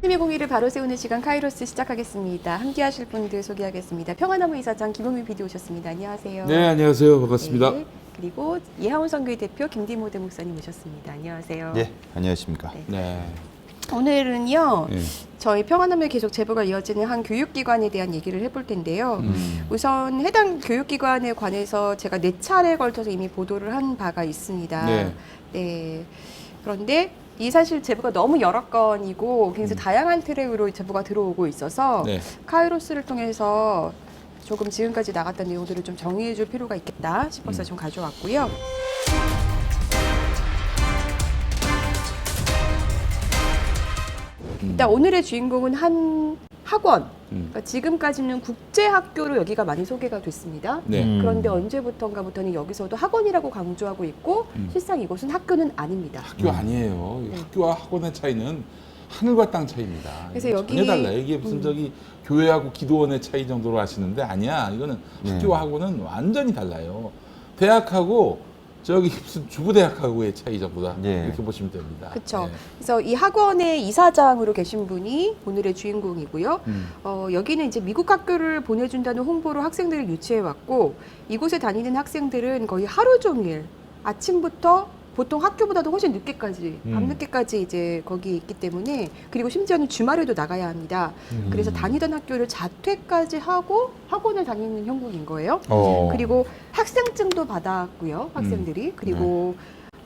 힘의 공의를 바로 세우는 시간 카이로스 시작하겠습니다. 함께 하실 분들 소개하겠습니다. 평화나무 이사장 김홍민 PD 오셨습니다. 안녕하세요. 네, 안녕하세요. 반갑습니다. 네, 그리고 예하원 선교회 대표 김디모대 목사님 오셨습니다. 안녕하세요. 네, 안녕하십니까. 네. 네. 오늘은요. 네. 저희 평화나무에 계속 제보가 이어지는 한 교육기관에 대한 얘기를 해볼 텐데요. 우선 해당 교육기관에 관해서 제가 4차례에 걸쳐서 이미 보도를 한 바가 있습니다. 네. 네. 그런데 이 사실 제보가 너무 여러 건이고 굉장히 다양한 트랙으로 제보가 들어오고 있어서 네. 카이로스를 통해서 조금 지금까지 나갔던 내용들을 좀 정리해 줄 필요가 있겠다 싶어서 좀 가져왔고요. 일단 오늘의 주인공은 한 학원. 그러니까 지금까지는 국제학교로 여기가 많이 소개가 됐습니다. 네. 그런데 언제부턴가부터는 여기서도 학원이라고 강조하고 있고 실상 이곳은 학교는 아닙니다. 학교 아니에요. 네. 학교와 학원의 차이는 하늘과 땅 차이입니다. 그래서 이게 여기- 전혀 달라요. 이게 무슨 저기 교회하고 기도원의 차이 정도로 아시는데 아니야. 이거는 학교와 학원은 완전히 달라요. 대학하고 저기 무슨 주부대학하고의 차이 정도다. 네. 이렇게 보시면 됩니다. 그렇죠. 네. 그래서 이 학원의 이사장으로 계신 분이 오늘의 주인공이고요. 여기는 이제 미국 학교를 보내준다는 홍보로 학생들을 유치해 왔고 이곳에 다니는 학생들은 거의 하루 종일 아침부터 보통 학교보다도 훨씬 늦게까지 밤늦게까지 이제 거기 있기 때문에 그리고 심지어는 주말에도 나가야 합니다. 그래서 다니던 학교를 자퇴까지 하고 학원을 다니는 형국인 거예요. 그리고 학생증도 받았고요, 학생들이. 그리고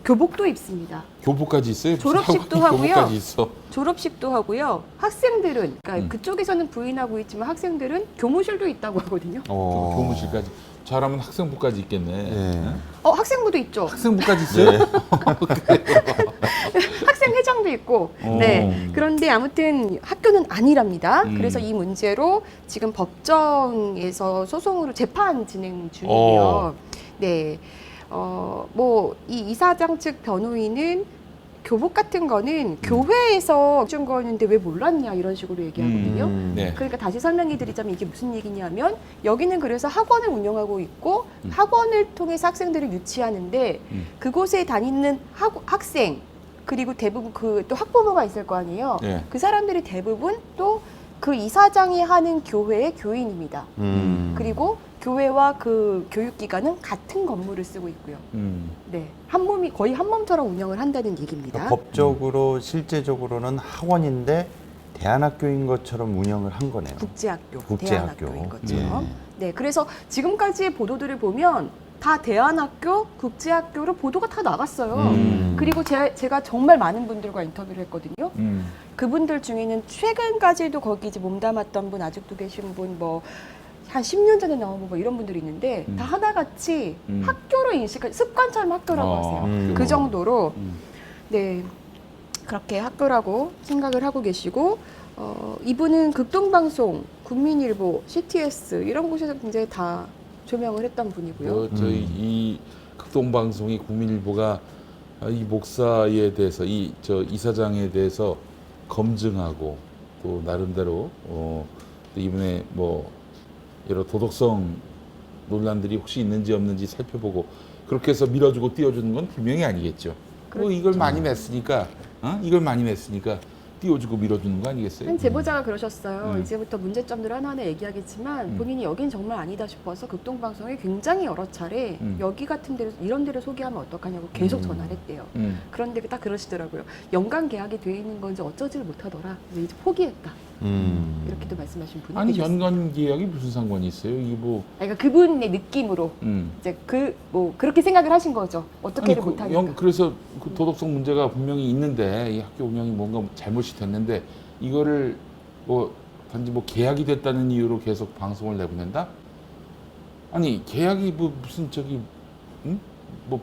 교복도 입습니다. 교복까지 있어요? 졸업식도 무슨 하고요. 교복까지 있어. 졸업식도 하고요. 학생들은, 그러니까 그쪽에서는 부인하고 있지만 학생들은 교무실도 있다고 하거든요. 교무실까지. 잘하면 학생부까지 있겠네. 네. 학생부도 있죠. 학생부까지 있어요? 학생회장도 있고. 네. 그런데 아무튼 학교는 아니랍니다. 음. 그래서 이 문제로 지금 법정에서 소송으로 재판 진행 중이고요. 네. 이 이사장 측 변호인은 교복 같은 거는 교회에서 준 거였는데 왜 몰랐냐 이런 식으로 얘기하거든요. 네. 그러니까 다시 설명해 드리자면 이게 무슨 얘기냐면 여기는 그래서 학원을 운영하고 있고 학원을 통해서 학생들을 유치하는데 그곳에 다니는 학생 그리고 대부분 또 학부모가 있을 거 아니에요. 네. 그 사람들이 대부분 또 그 이사장이 하는 교회의 교인입니다. 그리고 교회와 그 교육기관은 같은 건물을 쓰고 있고요. 네, 한 몸이 거의 한 몸처럼 운영을 한다는 얘기입니다. 그러니까 법적으로 실제적으로는 학원인데 대안학교인 것처럼 운영을 한 거네요. 국제학교, 국제학교. 대안학교인 것처럼. 네, 그래서 지금까지의 보도들을 보면 다 대안학교, 국제학교로 보도가 다 나갔어요. 그리고 제가 정말 많은 분들과 인터뷰를 했거든요. 그분들 중에는 최근까지도 거기 이제 몸담았던 분, 아직도 계신 분, 한 10년 전에 나온 분, 이런 분들이 있는데 다 하나같이 학교로 습관처럼 학교라고 하세요. 그 정도로 네 그렇게 학교라고 생각을 하고 계시고 이분은 극동방송, 국민일보, CTS 이런 곳에서 굉장히 다 조명을 했던 분이고요. 저희 이 극동방송이 국민일보가 이 목사에 대해서 저 이사장에 대해서 검증하고 또 나름대로 또 이번에 여러 도덕성 논란들이 혹시 있는지 없는지 살펴보고 그렇게 해서 밀어주고 띄워주는 건 분명히 아니겠죠. 그렇죠. 이걸 많이 냈으니까 띄워주고 밀어주는 거 아니겠어요? 한 제보자가 그러셨어요. 이제부터 문제점들을 하나하나 얘기하겠지만 본인이 여긴 정말 아니다 싶어서 극동방송에 굉장히 여러 차례 여기 같은 데로 이런 데를 소개하면 어떡하냐고 계속 전화를 했대요. 그런데 딱 그러시더라고요. 연간 계약이 돼 있는 건지 어쩌지를 못하더라. 이제 포기했다. 이렇게도 말씀하신 분이 아니 계셨어요. 연간 계약이 무슨 상관이 있어요? 이게 그러니까 그분의 느낌으로 이제 그렇게 생각을 하신 거죠. 어떻게를 못하니까. 그래서 그 도덕성 문제가 분명히 있는데 이 학교 운영이 뭔가 잘못이 됐는데 이거를 단지 계약이 됐다는 이유로 계속 방송을 내보낸다? 아니 계약이 무슨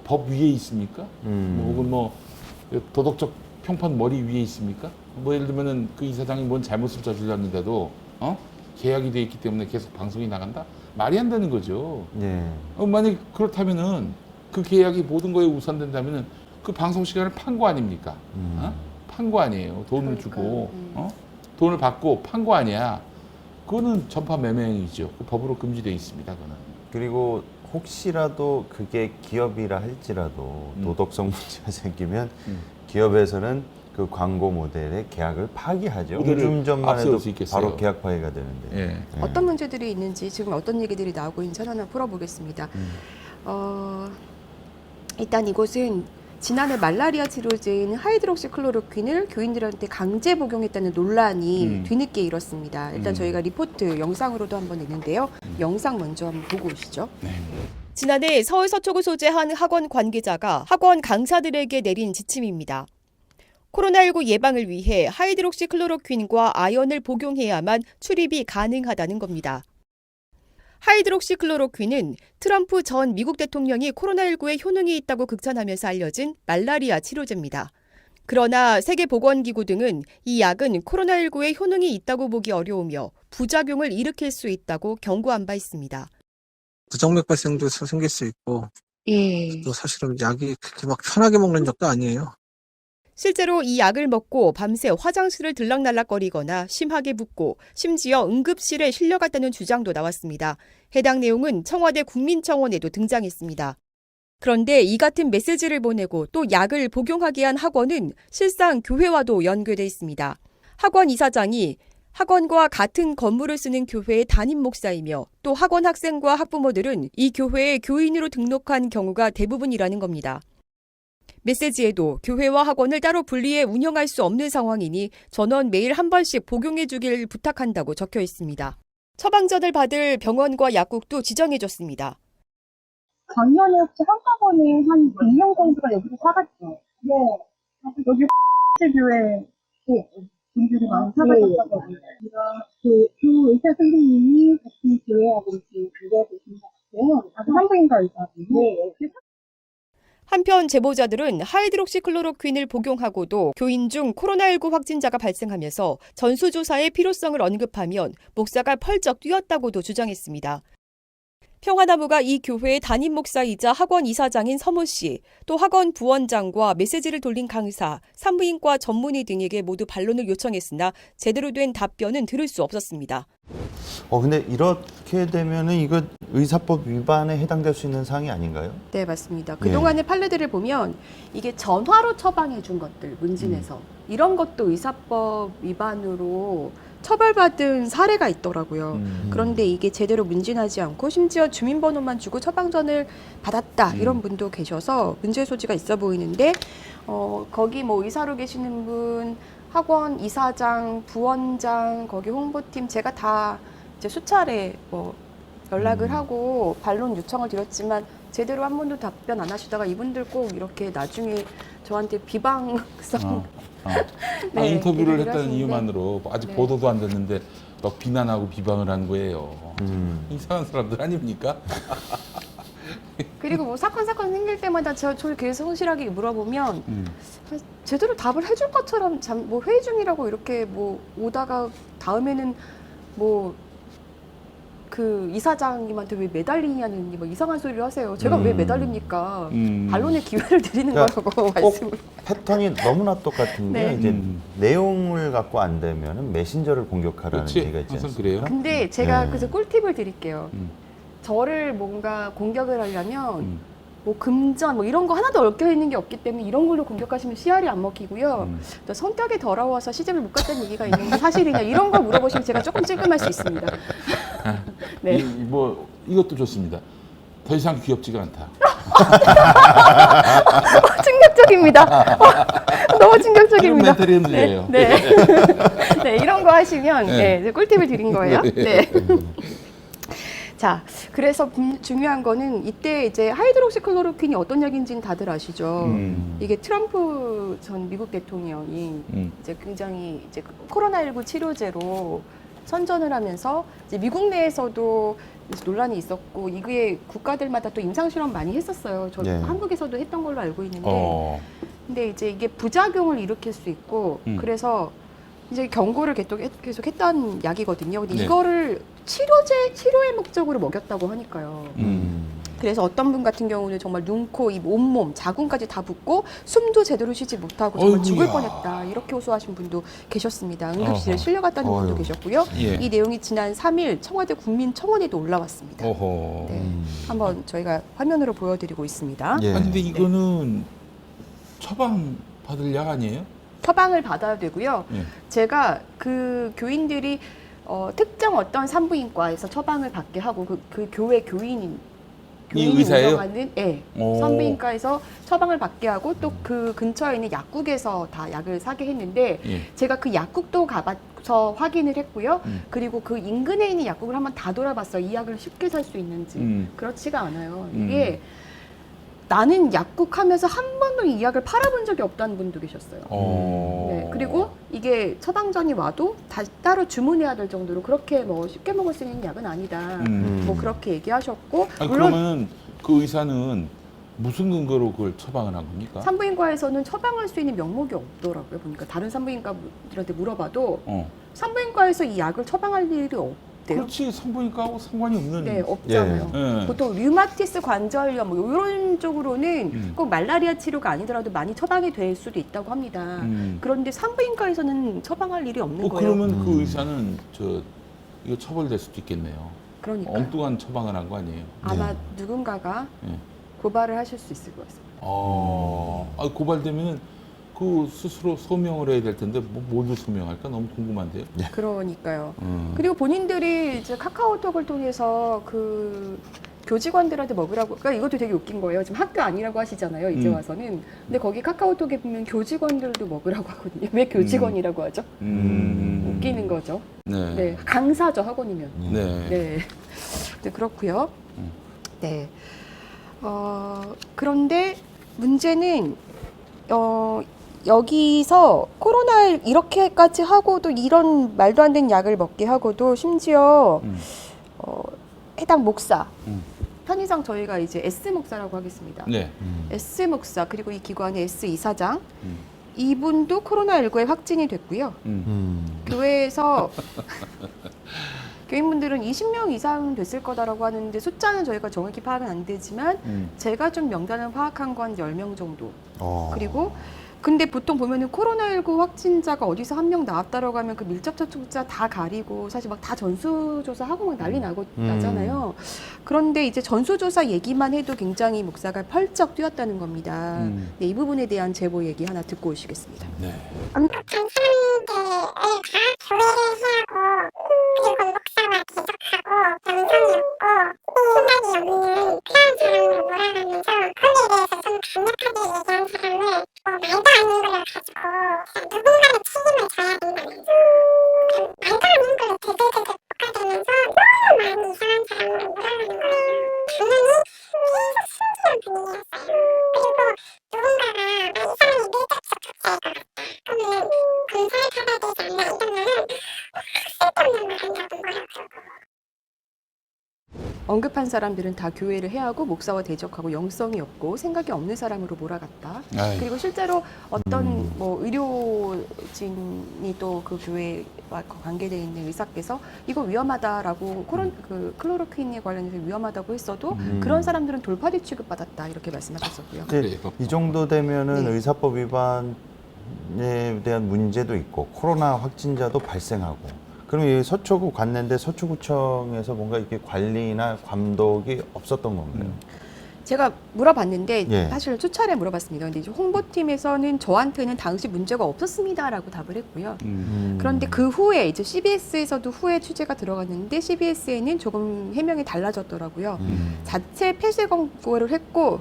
법 위에 있습니까? 혹은 도덕적 평판 머리 위에 있습니까? 예를 들면은 그 이사장이 뭔 잘못을 저질렀는데도 계약이 돼 있기 때문에 계속 방송이 나간다? 말이 안 되는 거죠. 네. 만약 그렇다면은 그 계약이 모든 거에 우선된다면은 그 방송 시간을 판 거 아닙니까? 판 거 아니에요. 돈을 주고 돈을 받고 판 거 아니야. 그거는 전파 매매행위죠. 그 법으로 금지되어 있습니다. 그거는. 그리고 혹시라도 그게 기업이라 할지라도 도덕성 문제가 생기면 기업에서는 그 광고 모델의 계약을 파기하죠. 모델을 2주 전만 앞세울 해도 수 있겠어요. 바로 계약 파기가 되는데. 예. 예. 어떤 문제들이 있는지 지금 어떤 얘기들이 나오고 있는지 하나하나 풀어보겠습니다. 일단 이곳은 지난해 말라리아 치료제인 하이드록시클로로퀸을 교인들한테 강제 복용했다는 논란이 뒤늦게 일었습니다. 일단 저희가 리포트 영상으로도 한번 냈는데요. 영상 먼저 한번 보고 오시죠. 네. 지난해 서울 서초구 소재 한 학원 관계자가 학원 강사들에게 내린 지침입니다. 코로나19 예방을 위해 하이드록시클로로퀸과 아연을 복용해야만 출입이 가능하다는 겁니다. 하이드록시클로로퀸은 트럼프 전 미국 대통령이 코로나19에 효능이 있다고 극찬하면서 알려진 말라리아 치료제입니다. 그러나 세계보건기구 등은 이 약은 코로나19에 효능이 있다고 보기 어려우며 부작용을 일으킬 수 있다고 경고한 바 있습니다. 부정맥 발생도 생길 수 있고 예. 또 사실은 약이 그렇게 막 편하게 먹는 약도 아니에요. 실제로 이 약을 먹고 밤새 화장실을 들락날락거리거나 심하게 붓고 심지어 응급실에 실려갔다는 주장도 나왔습니다. 해당 내용은 청와대 국민청원에도 등장했습니다. 그런데 이 같은 메시지를 보내고 또 약을 복용하게 한 학원은 실상 교회와도 연계돼 있습니다. 학원 이사장이 학원과 같은 건물을 쓰는 교회의 담임 목사이며 또 학원 학생과 학부모들은 이 교회에 교인으로 등록한 경우가 대부분이라는 겁니다. 메시지에도 교회와 학원을 따로 분리해 운영할 수 없는 상황이니 전원 매일 한 번씩 복용해 주길 부탁한다고 적혀 있습니다. 처방전을 받을 병원과 약국도 지정해줬습니다. 작년에 혹시 한꺼번에 한 100명 정도가 여기서 사갔죠? 네. 여기 교회 분들이 많이 사가셨다고 합니다. 그 의사 선생님이 같은 교회하고 이렇게 교대하신 것 같아요. 산부인과 의사분이. 네. 한편 제보자들은 하이드록시클로로퀸을 복용하고도 교인 중 코로나19 확진자가 발생하면서 전수조사의 필요성을 언급하면 목사가 펄쩍 뛰었다고도 주장했습니다. 평화나무가 이 교회의 담임 목사이자 학원 이사장인 서모 씨, 또 학원 부원장과 메시지를 돌린 강사, 산부인과 전문의 등에게 모두 반론을 요청했으나 제대로 된 답변은 들을 수 없었습니다. 근데 이렇게 되면은 이거 의사법 위반에 해당될 수 있는 사항이 아닌가요? 네, 맞습니다. 그동안의 판례들을 보면 이게 전화로 처방해 준 것들, 문진에서 이런 것도 의사법 위반으로 처벌받은 사례가 있더라고요. 그런데 이게 제대로 문진하지 않고 심지어 주민번호만 주고 처방전을 받았다 이런 분도 계셔서 문제 소지가 있어 보이는데 거기 뭐 의사로 계시는 분, 학원 이사장, 부원장, 거기 홍보팀 제가 다 이제 수차례 뭐 연락을 하고 반론 요청을 드렸지만 제대로 한 번도 답변 안 하시다가 이분들 꼭 이렇게 나중에 저한테 비방성 네, 인터뷰를 얘기를 했다는 하시는데. 이유만으로 아직 네. 보도도 안 됐는데 막 비난하고 비방을 한 거예요. 이상한 사람들 아닙니까? 그리고 뭐 사건 생길 때마다 저를 계속 성실하게 물어보면 제대로 답을 해줄 것처럼 뭐 회의 중이라고 이렇게 뭐 오다가 다음에는 뭐 그 이사장님한테 왜 매달리냐는 뭐 이상한 소리를 하세요. 제가 왜 매달립니까? 반론의 기회를 드리는 그러니까 거라고 꼭 말씀을. 패턴이 너무나 똑같은 게 네. 이제 내용을 갖고 안 되면은 메신저를 공격하라는 그렇지. 얘기가 있지 항상 않습니까? 그래요. 근데 제가 네. 그래서 꿀팁을 드릴게요. 저를 뭔가 공격을 하려면 뭐 금전 뭐 이런 거 하나도 얽혀 있는 게 없기 때문에 이런 걸로 공격하시면 씨알이 안 먹히고요. 또 성격이 더러워서 시집을 못 갔다는 얘기가 있는 게 사실이냐 이런 거 물어보시면 제가 조금 찔끔할 수 있습니다. 네. 뭐 이것도 좋습니다. 더 이상 귀엽지가 않다. 충격적입니다. 너무 충격적입니다. 멘탈이 흔들려요. 네. 네, 이런 거 하시면 네. 네, 꿀팁을 드린 거예요. 네. 자, 그래서 중요한 거는 이때 이제 하이드록시클로로퀸이 어떤 약인지는 다들 아시죠. 이게 트럼프 전 미국 대통령이 이제 굉장히 이제 코로나19 치료제로 선전을 하면서 이제 미국 내에서도 논란이 있었고 이게 국가들마다 또 임상 실험 많이 했었어요. 저 네. 한국에서도 했던 걸로 알고 있는데, 근데 이제 이게 부작용을 일으킬 수 있고 그래서 이제 경고를 계속 했던 약이거든요. 근데 네. 이거를 치료의 목적으로 먹였다고 하니까요. 그래서 어떤 분 같은 경우는 정말 눈, 코, 입, 온몸, 자궁까지 다 붓고 숨도 제대로 쉬지 못하고 정말 죽을 어이구야. 뻔했다. 이렇게 호소하신 분도 계셨습니다. 응급실에 어허. 실려갔다는 분도 어휴. 계셨고요. 예. 이 내용이 지난 3일 청와대 국민청원에도 올라왔습니다. 어허. 네. 한번 저희가 화면으로 보여드리고 있습니다. 예. 아니 근데 이거는 처방 받을 약 아니에요? 처방을 받아야 되고요. 예. 제가 그 교인들이 특정 어떤 산부인과에서 처방을 받게 하고 그 교회 교인이 의사예요? 운영하는 오. 산부인과에서 처방을 받게 하고 또 그 근처에 있는 약국에서 다 약을 사게 했는데 예. 제가 그 약국도 가봐서 확인을 했고요. 음. 그리고 그 인근에 있는 약국을 한번 다 돌아봤어요. 이 약을 쉽게 살 수 있는지. 그렇지가 않아요. 이게 나는 약국 하면서 한 번도 이 약을 팔아본 적이 없다는 분도 계셨어요. 네, 그리고 이게 처방전이 와도 따로 주문해야 될 정도로 그렇게 뭐 쉽게 먹을 수 있는 약은 아니다. 뭐 그렇게 얘기하셨고 아니, 물론 그러면 그 의사는 무슨 근거로 그걸 처방을 한 겁니까? 산부인과에서는 처방할 수 있는 명목이 없더라고요. 보니까 다른 산부인과들한테 물어봐도 어. 산부인과에서 이 약을 처방할 일이 없대요. 그렇지, 산부인과하고 상관이 없는. 네, 없잖아요. 예. 보통 류마티스 관절염 뭐 이런 쪽으로는 꼭 말라리아 치료가 아니더라도 많이 처방이 될 수도 있다고 합니다. 그런데 산부인과에서는 처방할 일이 없는 거예요. 그러면 그 의사는 이거 처벌될 수도 있겠네요. 그러니까 엉뚱한 처방을 한 거 아니에요? 아마 누군가가 예. 고발을 하실 수 있을 것 같습니다. 고발되면 그 스스로 소명을 해야 될 텐데 뭘로 소명할까 너무 궁금한데요. 그러니까요. 그리고 본인들이 이제 카카오톡을 통해서 그 교직원들한테 먹으라고, 그러니까 이것도 되게 웃긴 거예요. 지금 학교 아니라고 하시잖아요, 이제 와서는. 근데 거기 카카오톡에 보면 교직원들도 먹으라고 하거든요. 왜 교직원이라고 하죠? 웃기는 거죠. 네. 네, 강사죠, 학원이면. 네. 네. 네, 그렇고요. 네. 그런데 문제는 여기서 코로나 이렇게까지 하고도 이런 말도 안 되는 약을 먹게 하고도 심지어 해당 목사 편의상 저희가 이제 S 목사라고 하겠습니다. 네. S 목사 그리고 이 기관의 S 이사장 이분도 코로나19에 확진이 됐고요. 교회에서 교인분들은 20명 이상 됐을 거다라고 하는데 숫자는 저희가 정확히 파악은 안 되지만 제가 좀 명단을 파악한 건 10명 정도. 그리고 근데 보통 보면은 코로나19 확진자가 어디서 한 명 나왔다라고 하면 그 밀접 접촉자 다 가리고 사실 막 다 전수조사하고 막 난리 나잖아요. 그런데 이제 전수조사 얘기만 해도 굉장히 목사가 펄쩍 뛰었다는 겁니다. 네, 이 부분에 대한 제보 얘기 하나 듣고 오시겠습니다. 네. 엄격한 사람들을 다 교회를 해하고 그리고 목사와 대적하고 영성이 없고 생각이 없는 그런 사람으로 몰아가면서 그에 대해서 좀 강력하게 얘기한 사람을 말도 안 되는 걸 가지고 누군가의 책임을 져야 된다면서 말도 안 되는 걸로 들들들들 볶아대면서 너무 많이 이상한 사람으로 몰아가는 거예요. 당연히 계속 신기한 분위기였어요. 그리고 누군가가 이 사람이 밀접 접촉자일 것 같다. 그러면 검사를 받아야 되지 않나 이런 말은 쓸데없는 말 한다고 뭐라고 언급한 사람들은 다 교회를 해하고 목사와 대적하고 영성이 없고 생각이 없는 사람으로 몰아갔다. 아이. 그리고 실제로 어떤 뭐 의료진이 또 그 교회와 관계되어 있는 의사께서 이거 위험하다라고 그 클로로퀸에 관련해서 위험하다고 했어도 그런 사람들은 돌파리 취급받았다 이렇게 말씀하셨었고요. 이제 이 정도 되면은 네. 의사법 위반에 대한 문제도 있고 코로나 확진자도 발생하고 그럼 이 서초구 갔는데 서초구청에서 뭔가 이렇게 관리나 감독이 없었던 건가요? 제가 물어봤는데 예. 사실 수차례 물어봤습니다. 근데 이제 홍보팀에서는 저한테는 당시 문제가 없었습니다라고 답을 했고요. 그런데 그 후에 이제 CBS에서도 후에 취재가 들어갔는데 CBS에는 조금 해명이 달라졌더라고요. 자체 폐쇄 권고를 했고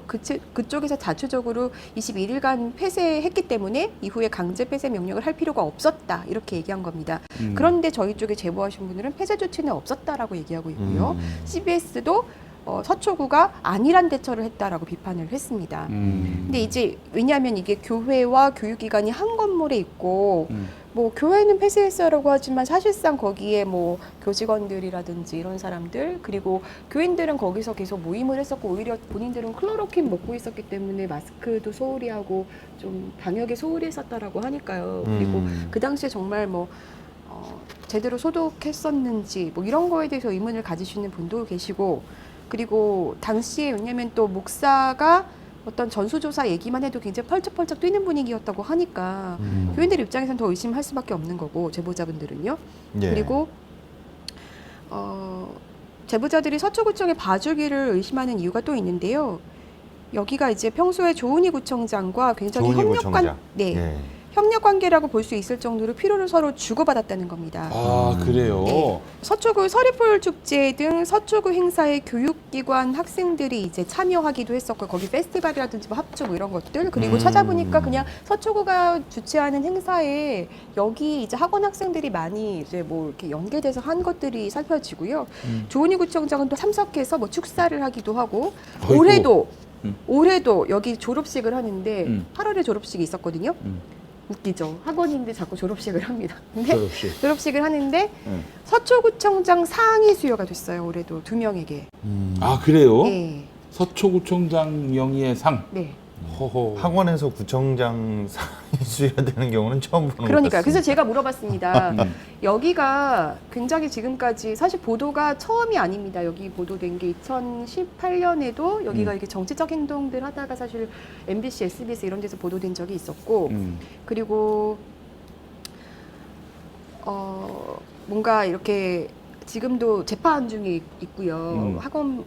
그쪽에서 자체적으로 21일간 폐쇄했기 때문에 이후에 강제 폐쇄 명령을 할 필요가 없었다 이렇게 얘기한 겁니다. 그런데 저희 쪽에 제보하신 분들은 폐쇄 조치는 없었다라고 얘기하고 있고요. CBS도 서초구가 안일한 대처를 했다라고 비판을 했습니다. 근데 이제 왜냐하면 이게 교회와 교육기관이 한 건물에 있고 뭐 교회는 폐쇄했어라고 하지만 사실상 거기에 뭐 교직원들이라든지 이런 사람들 그리고 교인들은 거기서 계속 모임을 했었고 오히려 본인들은 클로로퀸 먹고 있었기 때문에 마스크도 소홀히 하고 좀 방역에 소홀히 했었다라고 하니까요. 그리고 그 당시에 정말 뭐 제대로 소독했었는지 뭐 이런 거에 대해서 의문을 가지시는 분도 계시고 그리고 당시에 왜냐면 또 목사가 어떤 전수조사 얘기만 해도 굉장히 펄쩍펄쩍 뛰는 분위기였다고 하니까 교인들 입장에서는 더 의심할 수밖에 없는 거고 제보자분들은요. 예. 그리고 제보자들이 서초구청의 봐주기를 의심하는 이유가 또 있는데요. 여기가 이제 평소에 조은희 구청장과 굉장히 조은희 협력관 구청장. 네. 예. 협력 관계라고 볼 수 있을 정도로 피로를 서로 주고받았다는 겁니다. 아, 그래요? 네. 서초구 서리풀 축제 등 서초구 행사에 교육기관 학생들이 이제 참여하기도 했었고 거기 페스티벌이라든지 뭐 합주 뭐 이런 것들 그리고 찾아보니까 그냥 서초구가 주최하는 행사에 여기 이제 학원 학생들이 많이 이제 뭐 이렇게 연계돼서 한 것들이 살펴지고요. 조은희 구청장은 또 참석해서 뭐 축사를 하기도 하고 어이구. 올해도 여기 졸업식을 하는데 8월에 졸업식이 있었거든요. 웃기죠. 학원인데 자꾸 졸업식을 합니다. 근데 졸업식을 하는데 서초구청장 상위 수여가 됐어요. 올해도 2명에게. 아, 그래요? 네. 서초구청장 명의의 상. 네. 허허. 학원에서 구청장 상이 수여되는 경우는 처음 보는 것 그러니까요. 같습니다. 그래서 제가 물어봤습니다. 여기가 굉장히 지금까지 사실 보도가 처음이 아닙니다. 여기 보도된 게 2018년에도 여기가 이렇게 정치적 행동들 하다가 사실 MBC, SBS 이런 데서 보도된 적이 있었고 그리고 뭔가 이렇게 지금도 재판 중에 있고요. 학원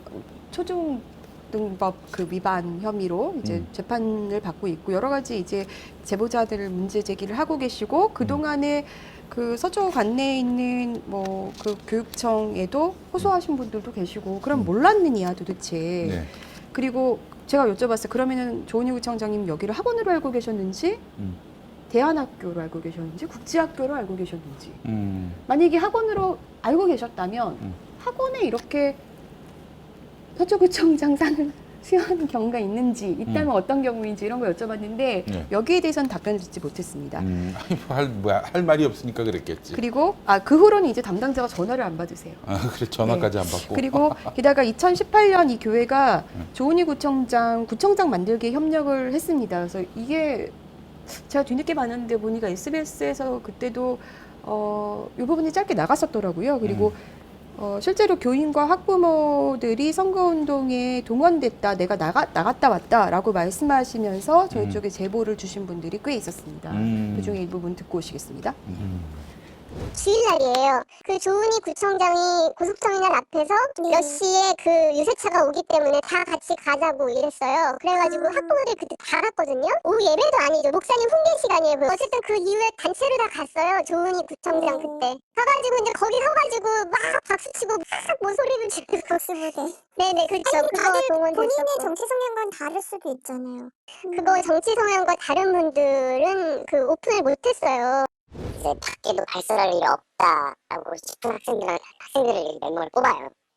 초중 등법 그 위반 혐의로 이제 재판을 받고 있고 여러 가지 이제 제보자들 문제 제기를 하고 계시고 그 동안에 그 서초 관내에 있는 뭐 그 교육청에도 호소하신 분들도 계시고 그럼 몰랐느냐 도대체. 네. 그리고 제가 여쭤봤어요. 그러면은 조은희 구청장님 여기를 학원으로 알고 계셨는지 대안학교로 알고 계셨는지 국제학교로 알고 계셨는지 만약에 학원으로 알고 계셨다면 학원에 이렇게 서초구청장 상을 수여하는 경우가 있는지 있다면 어떤 경우인지 이런 거 여쭤봤는데 네. 여기에 대해서는 답변을 듣지 못했습니다. 아니, 할 말이 없으니까 그랬겠지. 그리고 그 후로는 이제 담당자가 전화를 안 받으세요. 아, 그래 전화까지 안 받고. 그리고 게다가 2018년 이 교회가 조은희 구청장 만들기에 협력을 했습니다. 그래서 이게 제가 뒤늦게 봤는데 보니까 SBS에서 그때도 이 부분이 짧게 나갔었더라고요. 그리고 실제로 교인과 학부모들이 선거운동에 동원됐다, 내가 나갔다 왔다라고 말씀하시면서 저희 쪽에 제보를 주신 분들이 꽤 있었습니다. 그 중에 일부분 듣고 오시겠습니다. 주일날이에요. 그 조은희 구청장이 고속터미널 앞에서 몇 시에 그 유세차가 오기 때문에 다 같이 가자고 이랬어요. 그래가지고 학부모들이 그때 다 갔거든요. 오후 예배도 아니죠. 목사님 훈계 시간이에요. 어쨌든 그 이후에 단체로 다 갔어요. 조은희 구청장 그때. 가가지고 이제 거기 서가지고 막 박수치고 막 모소리를 지르고 박수부대. 네네 그렇죠. 그거 동원됐었고. 본인의 정치 성향과는 다를 수도 있잖아요. 그거 정치 성향과 다른 분들은 그 오픈을 못했어요. 이제 밖에도 발설할 일이 없다라고 싶은 학생들을 몇 명을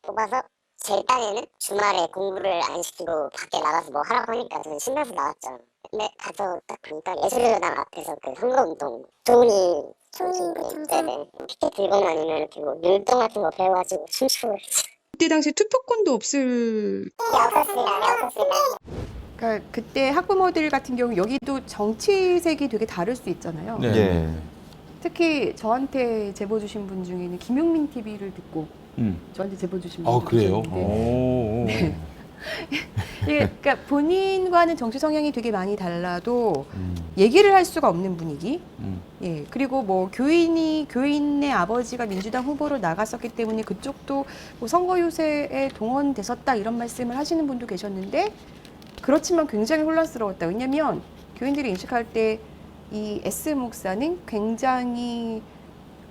뽑아서 제 딴에는 주말에 공부를 안 시키고 밖에 나가서 뭐 하라고 하니까 저는 신나서 나왔죠. 근데 가서 딱 보니까 예술의당 앞에서 그 선거운동 조은희 네네 피켓 들고 다니면 이렇게 뭐 율동 같은 거 배워가지고 춤추고 그때 당시 투표권도 없을. 없었습니다. 그러니까 그때 학부모들 같은 경우 여기도 정치색이 되게 다를 수 있잖아요. 네. 예. 특히 저한테 제보 주신 분 중에는 김용민 TV를 듣고 저한테 제보 주신 분이 그래요? 계셨는데 그러니까 본인과는 정치 성향이 되게 많이 달라도 얘기를 할 수가 없는 분위기. 예. 그리고 뭐 교인의 아버지가 민주당 후보로 나갔었기 때문에 그쪽도 뭐 선거 유세에 동원됐었다 이런 말씀을 하시는 분도 계셨는데 그렇지만 굉장히 혼란스러웠다. 왜냐하면 교인들이 인식할 때 이 S 목사는 굉장히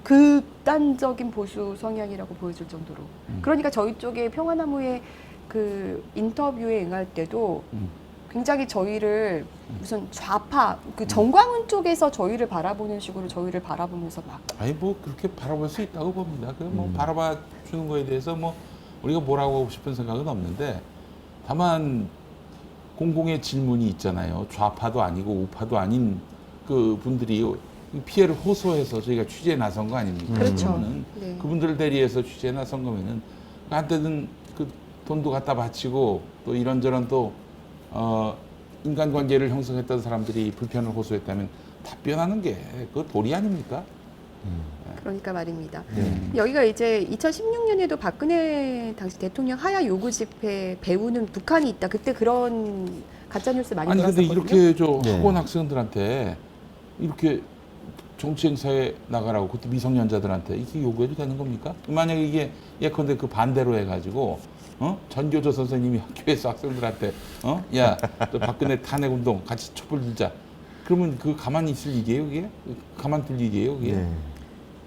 극단적인 보수 성향이라고 보여줄 정도로. 그러니까 저희 쪽에 평화나무의 그 인터뷰에 응할 때도 굉장히 저희를 무슨 좌파, 그 정광훈 쪽에서 저희를 바라보는 식으로 저희를 바라보면서 막. 아니 뭐 그렇게 바라볼 수 있다고 봅니다. 그 뭐 바라봐 주는 거에 대해서 뭐 우리가 뭐라고 하고 싶은 생각은 없는데 다만 공공의 질문이 있잖아요. 좌파도 아니고 우파도 아닌 그 분들이 피해를 호소해서 저희가 취재에 나선 거 아닙니까? 그렇죠. 그러면은 네. 그분들을 대리해서 취재에 나선 거면은 한때는 그 돈도 갖다 바치고 또 이런저런 또 인간관계를 형성했던 사람들이 불편을 호소했다면 답변하는 게 그 도리 아닙니까? 그러니까 말입니다. 여기가 이제 2016년에도 박근혜 당시 대통령 하야 요구 집회 배우는 북한이 있다. 그때 그런 가짜 뉴스 많이 아니 근데 돌았었거든요. 이렇게 네. 학원 학생들한테 이렇게 정치 행사에 나가라고 그것도 미성년자들한테 이게 요구해도 되는 겁니까? 만약에 이게 예컨대 그 반대로 해가지고 전교조 선생님이 학교에서 학생들한테 야 너 박근혜 탄핵 운동 같이 촛불 들자 그러면 그 가만히 있을 일이에요, 그게? 가만둘 일이에요, 그게? 네.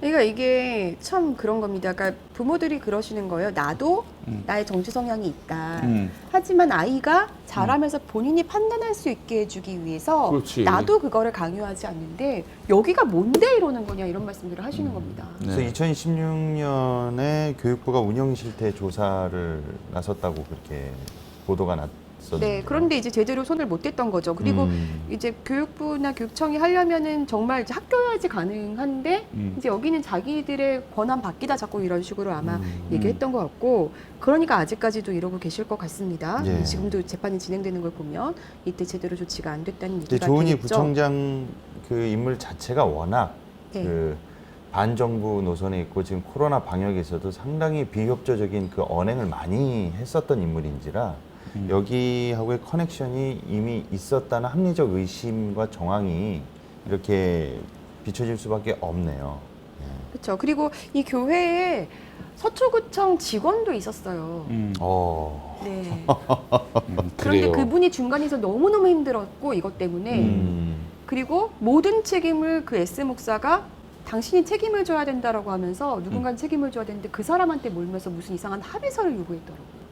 그러니까 이게 참 그런 겁니다. 그러니까 부모들이 그러시는 거예요. 나도 음. 나의 정치 성향이 있다. 음. 하지만 아이가 자라면서 본인이 판단할 수 있게 해주기 위해서 그렇지. 나도 그거를 강요하지 않는데 여기가 뭔데 이러는 거냐 이런 말씀들을 하시는 겁니다. 그래서 네. 2016년에 교육부가 운영 실태 조사를 나섰다고 그렇게 보도가 났었는데. 네, 그런데 이제 제대로 손을 못 댔던 거죠. 그리고 이제 교육부나 교육청이 하려면은 정말 이제 학교여야지 가능한데 이제 여기는 자기들의 권한 바뀌다 자꾸 이런 식으로 아마 얘기했던 것 같고 그러니까 아직까지도 이러고 계실 것 같습니다. 예. 지금도 재판이 진행되는 걸 보면 이때 제대로 조치가 안 됐다는 근데 얘기가 조은희 되겠죠. 부총장 그 인물 자체가 워낙 네. 그 반정부 노선에 있고 지금 코로나 방역에서도 상당히 비협조적인 그 언행을 많이 했었던 인물인지라 여기하고의 커넥션이 이미 있었다는 합리적 의심과 정황이 이렇게 비춰질 수밖에 없네요. 그렇죠. 그리고 이 교회에 서초구청 직원도 있었어요. 네. 그런데 그래요. 그분이 중간에서 너무너무 힘들었고 이것 때문에 그리고 모든 책임을 그 S 목사가 당신이 책임을 져야 된다라고 하면서 누군가 책임을 져야 되는데 그 사람한테 몰면서 무슨 이상한 합의서를 요구했더라고요.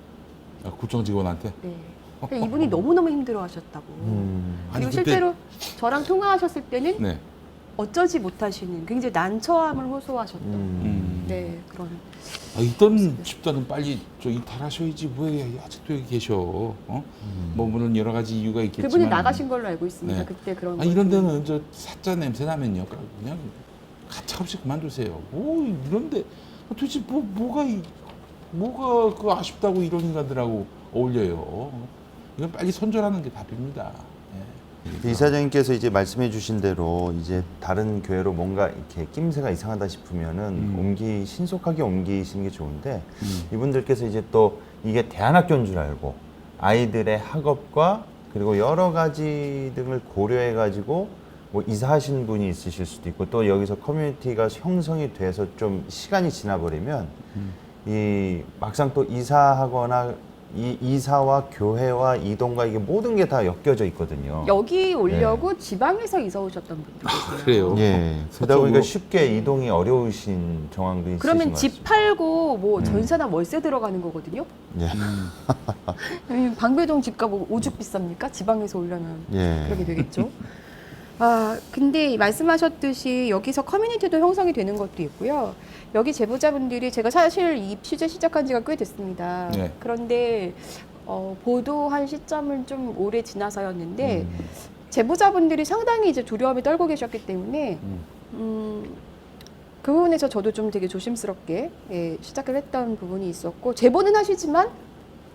아, 구청 직원한테? 네. 그러니까 이분이 너무너무 힘들어하셨다고. 아니, 그리고 그때- 실제로 저랑 통화하셨을 때는 네. 어쩌지 못하시는 굉장히 난처함을 호소하셨던 네 그런. 아, 있던 집단은 빨리 저 이탈하셔야지 왜 아직도 여기 계셔? 어? 뭐 물론 여러 가지 이유가 있겠지만 그분이 나가신 걸로 알고 있습니다. 네. 그때 그런. 아, 이런 것들. 데는 저 사자 냄새 나면요 그냥 가차없이 그만두세요. 뭐 이런데 도대체 뭐가 그 아쉽다고 이런 인간들하고 어울려요. 이건 빨리 손절하는 게 답입니다. 예. 이사장님께서 이제 말씀해 주신 대로 이제 다른 교회로 뭔가 이렇게 낌새가 이상하다 싶으면은 신속하게 옮기시는 게 좋은데 이분들께서 이제 또 이게 대안학교인 줄 알고 아이들의 학업과 그리고 여러 가지 등을 고려해 가지고 뭐 이사하신 분이 있으실 수도 있고 또 여기서 커뮤니티가 형성이 돼서 좀 시간이 지나버리면 이 막상 또 이사하거나 이 이사와 교회와 이동과 이게 모든 게 다 엮여져 있거든요. 여기 오려고 지방에서 이사 오셨던 분들 계세요. 그래요. 예. 그러다 보니까 서쪽으로. 쉽게 이동이 어려우신 정황도 있으신 그러면 것 집 같습니다. 팔고 뭐 전세나 월세 들어가는 거거든요. 예. 방배동 집값 오죽 비쌉니까? 지방에서 오려면 예. 그렇게 되겠죠. 아, 근데 말씀하셨듯이 여기서 커뮤니티도 형성이 되는 것도 있고요. 여기 제보자분들이 제가 사실 이 취재 시작한 지가 꽤 됐습니다. 네. 그런데 보도한 시점은 좀 오래 지나서였는데 제보자분들이 상당히 이제 두려움에 떨고 계셨기 때문에 그 부분에서 저도 좀 되게 조심스럽게 시작을 했던 부분이 있었고 제보는 하시지만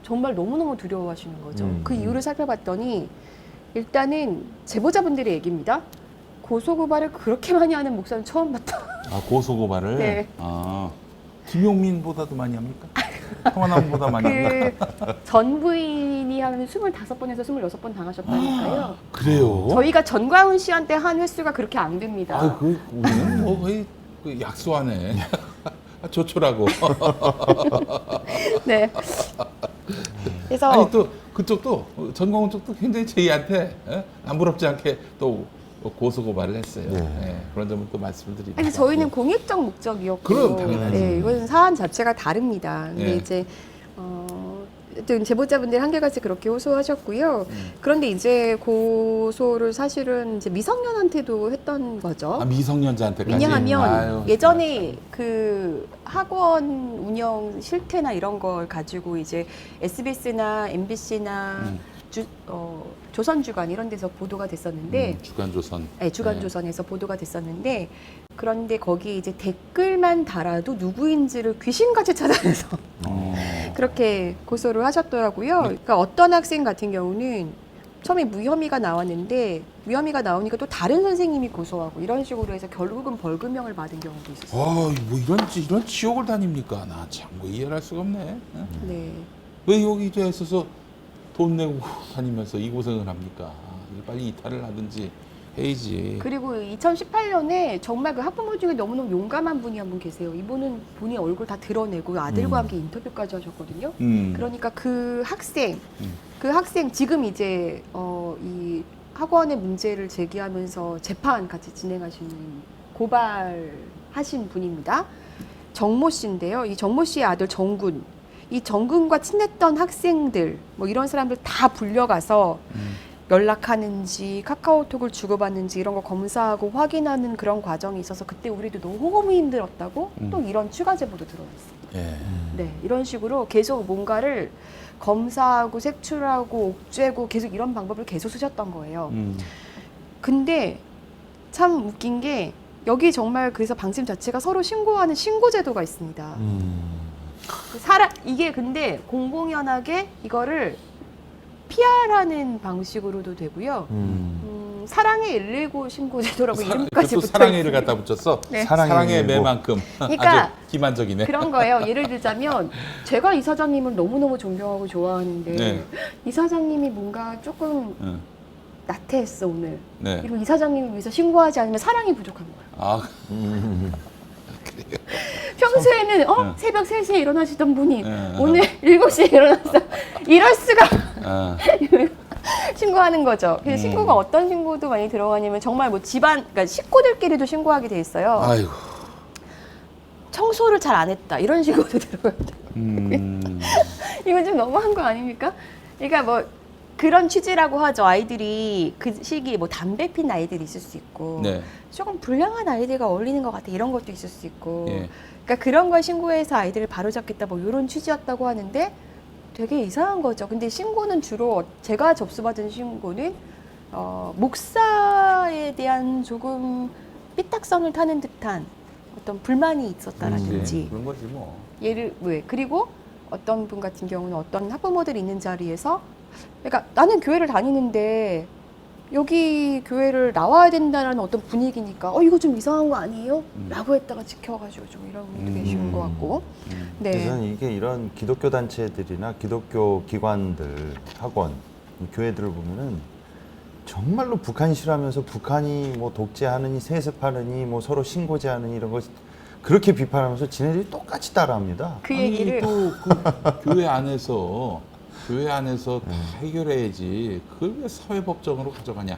정말 너무너무 두려워하시는 거죠. 그 이유를 살펴봤더니 일단은 제보자분들의 얘기입니다. 고소고발을 그렇게 많이 하는 목사는 처음 봤다. 아, 고소고발을? 네. 아, 김용민보다도 많이 합니까? 성환남보다 많이 합니까? 그 전 부인이 한 25번에서 26번 당하셨다니까요. 그래요? 저희가 전광훈 씨한테 한 횟수가 그렇게 안 됩니다. 아, 우리는 뭐 거의 그 약소하네. 조촐하고. 네. 그래서 아니 또 그쪽도 전광훈 쪽도 굉장히 저희한테 남부럽지 않게 또 고소고발을 했어요. 네. 예, 그런 점을 또 말씀을 드립니다. 아니 저희는 공익적 목적이었고, 그럼 당연하지. 네, 이건 사안 자체가 다릅니다. 근데 예. 이제 어떤 제보자분들이 한결같이 그렇게 호소하셨고요. 그런데 이제 고소를 사실은 이제 미성년한테도 했던 거죠. 아, 미성년자한테까지. 왜냐하면 아유, 예전에 그 학원 운영 실태나 이런 걸 가지고 이제 SBS나 MBC나 조선주간 이런 데서 보도가 됐었는데 주간조선. 네, 주간조선에서 보도가 됐었는데 그런데 거기 이제 댓글만 달아도 누구인지를 귀신같이 찾아내서 그렇게 고소를 하셨더라고요. 그러니까 어떤 학생 같은 경우는 처음에 무혐의가 나왔는데 무혐의가 나오니까 또 다른 선생님이 고소하고 이런 식으로 해서 결국은 벌금형을 받은 경우도 있었어요. 뭐 이런 지옥을 다닙니까? 나 참 뭐 이해를 할 수가 없네. 네. 왜 여기에 있어서 돈 내고 다니면서 이 고생을 합니까? 빨리 이탈을 하든지 해야지. 그리고 2018년에 정말 그 학부모 중에 너무너무 용감한 분이 한 분 계세요. 이분은 본인 얼굴 다 드러내고 아들과 함께 인터뷰까지 하셨거든요. 그러니까 그 학생 지금 이제 이 학원의 문제를 제기하면서 재판 같이 진행하시는 고발하신 분입니다. 정모 씨인데요. 이 정모 씨의 아들 정군, 이 정군과 친했던 학생들, 뭐 이런 사람들 다 불려가서 연락하는지 카카오톡을 주고받는지 이런 거 검사하고 확인하는 그런 과정이 있어서 그때 우리도 너무 힘들었다고 또 이런 추가 제보도 들어왔어요. 예. 네, 이런 식으로 계속 뭔가를 검사하고 색출하고 옥죄고 계속 이런 방법을 계속 쓰셨던 거예요. 근데 참 웃긴 게 여기 정말 그래서 방침 자체가 서로 신고하는 신고제도가 있습니다. 이게 근데 공공연하게 이거를 PR하는 방식으로도 되고요. 사랑의 119 신고제도라고 이름까지 또 붙어 사랑해를 있습니다. 갖다 붙였어. 네. 사랑의 119. 매만큼 그러니까 아주 기만적이네. 그런 거예요. 예를 들자면 제가 이 사장님을 너무너무 존경하고 좋아하는데 네. 이 사장님이 뭔가 조금 응. 나태했어 오늘. 네. 그리고 이 사장님을 위해서 신고하지 않으면 사랑이 부족한 거야. 아, 평소에는 네. 새벽 3시에 일어나시던 분이 네. 오늘 7시에 일어났어. 이럴 수가. 아, 신고하는 거죠. 그래서 신고가 어떤 신고도 많이 들어가냐면 정말 뭐 집안, 그러니까 식구들끼리도 신고하게 돼 있어요. 아이고. 청소를 잘 안 했다. 이런 식으로도 들어가요. 이건 좀 너무한 거 아닙니까? 그러니까 뭐 그런 취지라고 하죠. 아이들이 그 시기에 뭐 담배 핀 아이들이 있을 수 있고 네. 조금 불량한 아이들과 어울리는 것 같아. 이런 것도 있을 수 있고. 예. 그러니까 그런 걸 신고해서 아이들을 바로잡겠다. 뭐 이런 취지였다고 하는데 되게 이상한 거죠. 근데 신고는 주로 제가 접수받은 신고는 목사에 대한 조금 삐딱선을 타는 듯한 어떤 불만이 있었다라든지 그런 거지 뭐. 그리고 어떤 분 같은 경우는 어떤 학부모들이 있는 자리에서 그러니까 나는 교회를 다니는데 여기 교회를 나와야 된다는 어떤 분위기니까 이거 좀 이상한 거 아니에요? 라고 했다가 지켜가지고 좀 이런 분도 계시는 것 같고 네. 그래서 이게 이런 기독교 단체들이나 기독교 기관들, 학원, 교회들을 보면은 정말로 북한 싫어하면서 북한이 뭐 독재하느니 세습하느니 뭐 서로 신고제하느니 이런 거 그렇게 비판하면서 지네들이 똑같이 따라합니다. 그 얘기를 또그 교회 안에서 다 해결해야지. 그걸 왜 사회법정으로 가져가냐.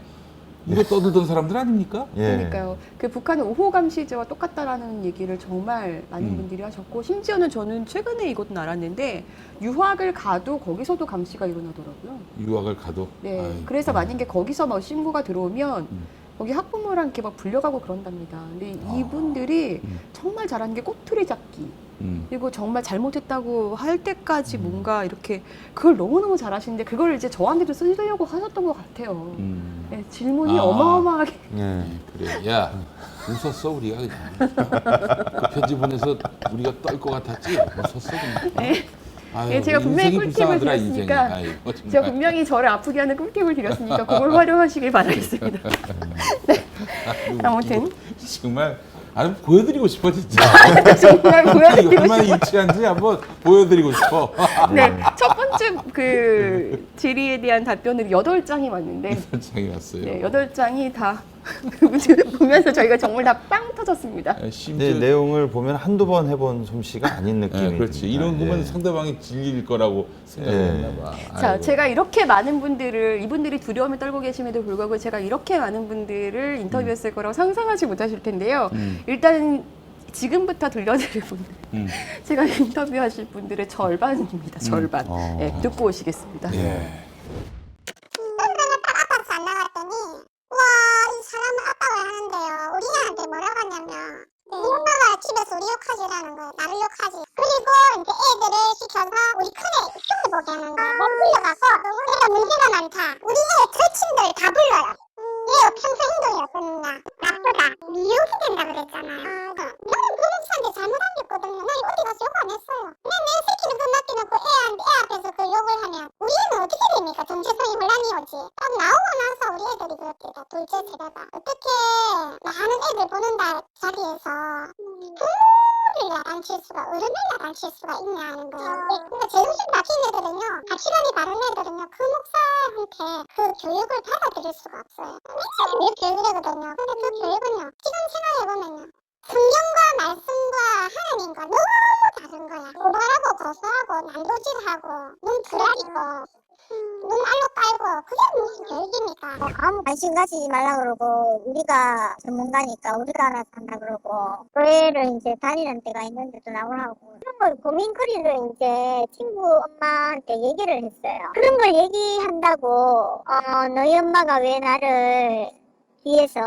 이거 떠들던 사람들 아닙니까? 예. 그러니까요. 그 북한의 5호 감시제와 똑같다라는 얘기를 정말 많은 분들이 하셨고 심지어는 저는 최근에 이것도 알았는데 유학을 가도 거기서도 감시가 일어나더라고요. 유학을 가도. 네. 아이고. 그래서 만약에 거기서 막 신고가 들어오면 거기 학부모랑 이렇게 막 불려가고 그런답니다. 근데 이분들이 정말 잘하는 게 꼬투리 잡기. 그리고 정말 잘못했다고 할 때까지 뭔가 이렇게 그걸 너무너무 잘하시는데 그걸 이제 저한테도 쓰려고 하셨던 것 같아요. 네, 질문이 어마어마하게. 예. 그래. 야, 웃었어 우리가 그냥. 그 편지 보내서 우리가 떨 것 같았지? 웃었어 그냥. 네. 아유, 네, 제가 분명히 인생이 꿀팁을 불쌍하더라, 드렸으니까 인생이. 아이고, 정말. 제가 분명히 저를 아프게 하는 꿀팁을 드렸으니까 그걸 활용하시길 바라겠습니다. 아이고, 아무튼. 웃기고. 정말 아주 보여드리고 싶어 진짜. 정말 이거 보여드리고 얼마나 싶어요. 유치한지 한번 보여드리고 싶어. 네, 첫 번째 그 질의에 대한 답변은 8장이 왔는데 장이 왔어요. 네, 8장이 다 그분들 보면서 저희가 정말 다 빵 터졌습니다. 심지어 네, 내용을 보면 한두 번 해본 솜씨가 아닌 느낌이 그렇지. 듭니다. 이런 거면 예. 상대방이 질릴 거라고 생각했나 봐. 자, 아이고. 제가 이렇게 많은 분들을 이분들이 두려움에 떨고 계심에도 불구하고 제가 이렇게 많은 분들을 인터뷰했을 거라고 상상하지 못하실 텐데요. 일단 지금부터 들려드릴 분들 제가 인터뷰하실 분들의 절반입니다. 절반. 네, 듣고 오시겠습니다. 예. 딱 아파서 안 나갔더니 와, 이 사람은 압박을 하는데요. 우리 애한테 뭐라고 하냐면 네 엄마가 집에서 우리 욕하지라는 거예요. 나를 욕하지. 그리고 이제 애들을 시켜서 우리 큰애 흉내 보게 하는 거예요. 못 불러가고 내가 문제가 많다. 우리 애 절친들 다 불러요. 얘 평소 행동이 어떻냐. 나쁘다. 미혹이 된다 그랬잖아요. 나는 그 목사한테 잘못 안겼거든요. 난 어디 가서 욕 안 했어요. 그냥 내 새끼는 돈 맡겨놓고 애 앞에서 그 욕을 하면 우리 애는 어떻게 됩니까? 정체성이 혼란이 오지. 나오고 나서 우리 애들이 그렇게 다 둘째 세대가 어떻게 많은 애들 보는 자리에서 부모를 야단칠 수가 어른을 야단칠 수가 있냐 하는 거예요. 그러니까 제정신 박힌 애들은요, 가치관이 바른 애들은요, 그 목사한테 그 교육을 받아들일 수가 없어요. 내 교육이거든요. 근데 그 교육은요, 지금 생각해보면요, 성경과 말씀과 하나님과 너무 다른 거야. 고발하고 고소하고 난도질하고 눈 부라리고 눈 알로 깔고 그게 무슨 교육입니까? 아무 관심 가지지 말라 그러고 우리가 전문가니까 우리가 알아서 한다 그러고 교회를 이제 다니는 데가 있는데도 나오라고 그런 걸 고민거리를 이제 친구 엄마한테 얘기를 했어요. 그런 걸 얘기한다고 너희 엄마가 왜 나를 뒤에서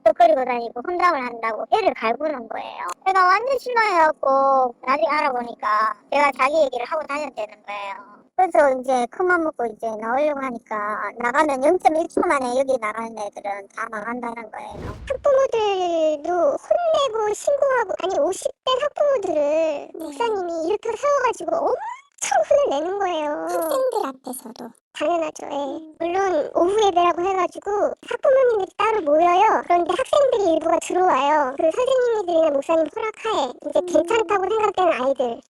끄끄리고 다니고 혼담을 한다고 애를 갈구는 거예요. 내가 완전 실망해갖고 나중에 알아보니까 제가 자기 얘기를 하고 다녔다는 거예요. 그래서 이제 큰맘 먹고 이제 나오려고 하니까 나가면 0.1초 만에 여기 나가는 애들은 다 나간다는 거예요. 학부모들도 혼내고 신고하고 아니 50대 학부모들을 목사님이 이렇게 세워가지고 엄청 혼을 내는 거예요. 학생들 앞에서도. 당연하죠. 예. 물론 오후 예배라고 해가지고 학부모님들이 따로 모여요. 그런데 학생들이 일부가 들어와요. 그 선생님들이나 목사님 허락하에 이제 괜찮다고 생각되는 아이들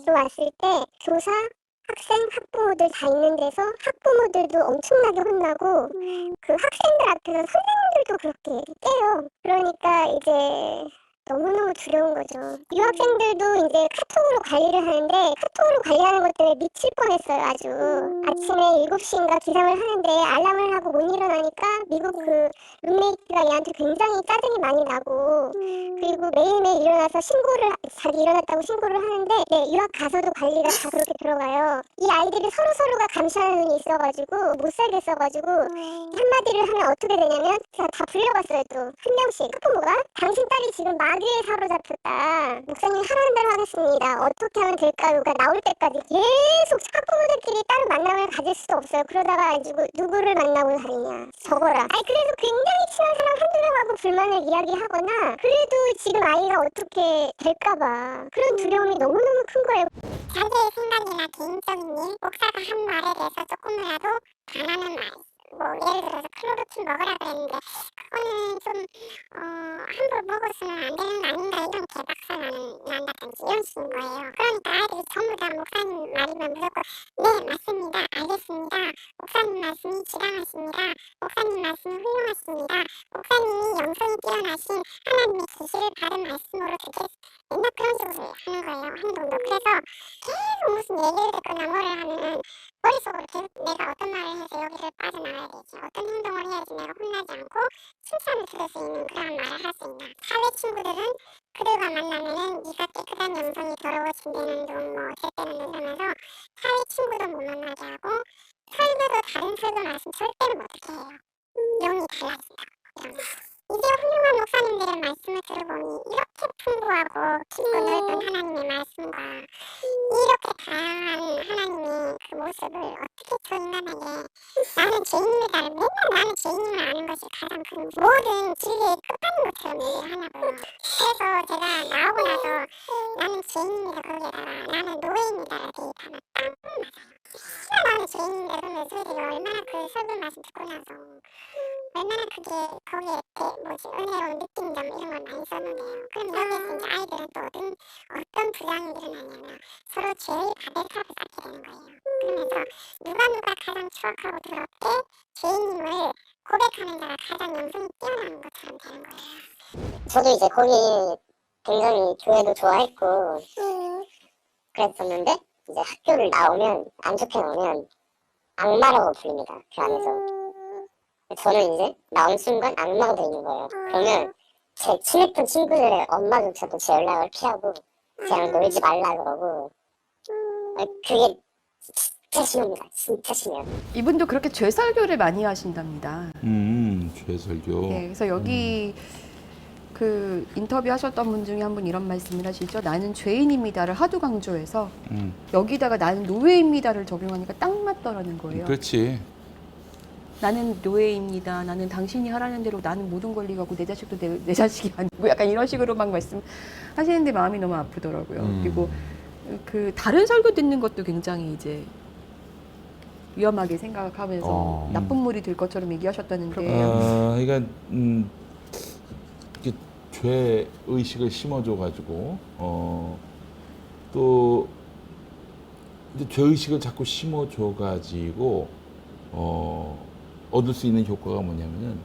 들어왔을 때 교사, 학생, 학부모들 다 있는 데서 학부모들도 엄청나게 혼나고 그 학생들 앞에서 선생님들도 그렇게 깨요. 그러니까 이제 너무너무 두려운 거죠. 유학생들도 이제 카톡으로 관리를 하는데 카톡으로 관리하는 것 때문에 미칠 뻔했어요. 아주 아침에 7시인가 기상을 하는데 알람을 하고 못 일어나니까 미국 그 룸메이트가 얘한테 굉장히 짜증이 많이 나고 그리고 매일매일 일어나서 자기 일어났다고 신고를 하는데 네, 유학 가서도 관리가 다 그렇게 들어가요. 이 아이들이 서로서로가 감시하는 눈이 있어가지고 못 살겠어가지고 한마디를 하면 어떻게 되냐면 제가 다 불려갔어요. 또 한 명씩 학부모가 당신 딸이 지금 마귀에 사로잡혔다. 목사님 하라는 대로 하겠습니다. 어떻게 하면 될까요가 나올 때까지 계속 학부모들끼리 따로 만남을 가질 수도 없어요. 그러다가 누구를 만나고 다니냐 적어라. 아니 그래서 굉장히 친한 사람 한두 명하고 불만을 이야기하거나 그래도 지금 아이가 어떻게 될까봐 그런 두려움이 너무너무 큰 거예요. 자기의 생각이나 개인적인 일, 목사가 한 말에 대해서 조금이라도 반하는 말, 뭐 예를 들어서 클로로킨 먹으라 그랬는데 그거는 좀 함부로 먹어서는 안 되는 거 아닌가 이런 개박살 난다든지 이런 식인 거예요. 그러니까 아이들이 전부 다 목사님 말이면 무조건 네 맞습니다, 알겠습니다, 목사님 말씀이 지당하십니다, 목사님 말씀이 훌륭하십니다, 목사님이 영성이 뛰어나신 하나님의 계시를 받은 말씀으로 듣겠습니다. 맨날 그런 식으로 하는 거예요. 행동도. 그래서 계속 무슨 얘기를 듣거나 뭐를 하면은 머릿속으로 계속 내가 어떤 말을 해서 여기를 빠져나가야 되지, 어떤 행동을 해야지 내가 혼나지 않고 칭찬을 들을 수 있는 그런 말을 할 수 있나. 사회 친구들은 그들과 만나면은 네가 깨끗한 영성이 더러워진다는 둥뭐 어쨌다는 둥 이러면서 사회 친구도 못 만나게 하고 설교도 다른 설교 말씀 절대로 못하게 해요. 영이 달라진다고 이러면서. 이제 훌륭한 목사님들의 말씀을 들어보니 이렇게 풍부하고 깊고 넓은 하나님의 말씀과 이렇게 다양한 하나님의 그 모습을 어떻게 저 인간에게 나는 죄인입니다를 맨날 나는 죄인임을 아는 것이 가장 큰 모든 진리의 끝판인 것처럼 얘기하냐고요. 그래서 제가 나오고 나서 나는 죄인입니다 거기에다가 나는 노예입니다를 대입하면 딱 맞아요. 나는 죄인인데 그러면 저희들이 얼마나 그 설교 말씀 듣고 나서 얼마나 그게 거기에 은혜로운 느낀점 이런 걸 많이 썼는데요. 그럼 여기서 이제 아이들은 또 어떤 불량이 일어나냐면 서로 죄의 바벨탑을 쌓게 되는 거예요. 그러면서 누가 가장 추악하고 더럽게 죄인임을 고백하는 자가 가장 영성이 뛰어나는 것처럼 되는 거예요. 저도 이제 거기 굉장히 교회도 좋아했고 그랬었는데 이제 학교를 나오면 안 좋게 나오면 악마라고 불립니다. 그 안에서. 저는 이제 나온 순간 악마가 되는 거예요. 그러면 제 친했던 친구들의 엄마조차도 제 연락을 피하고 저랑 놀지 말라 그러고 그게 진짜 심합니다. 진짜 심해요. 이분도 그렇게 죄설교를 많이 하신답니다. 죄설교. 네, 그래서 여기 그 인터뷰 하셨던 분 중에 한 분 이런 말씀을 하시죠. 나는 죄인입니다를 하도 강조해서 여기다가 나는 노예입니다를 적용하니까 딱 맞더라는 거예요. 그렇지. 나는 노예입니다. 나는 당신이 하라는 대로 나는 모든 권리 갖고 내 자식도 내 자식이 아니고 약간 이런 식으로 막 말씀하시는데 마음이 너무 아프더라고요. 그리고 그 다른 설교 듣는 것도 굉장히 이제 위험하게 생각하면서 나쁜 물이 될 것처럼 얘기하셨다는데. 그러니까 죄 의식을 심어줘가지고 또 이제 죄 의식을 자꾸 심어줘가지고 얻을 수 있는 효과가 뭐냐면은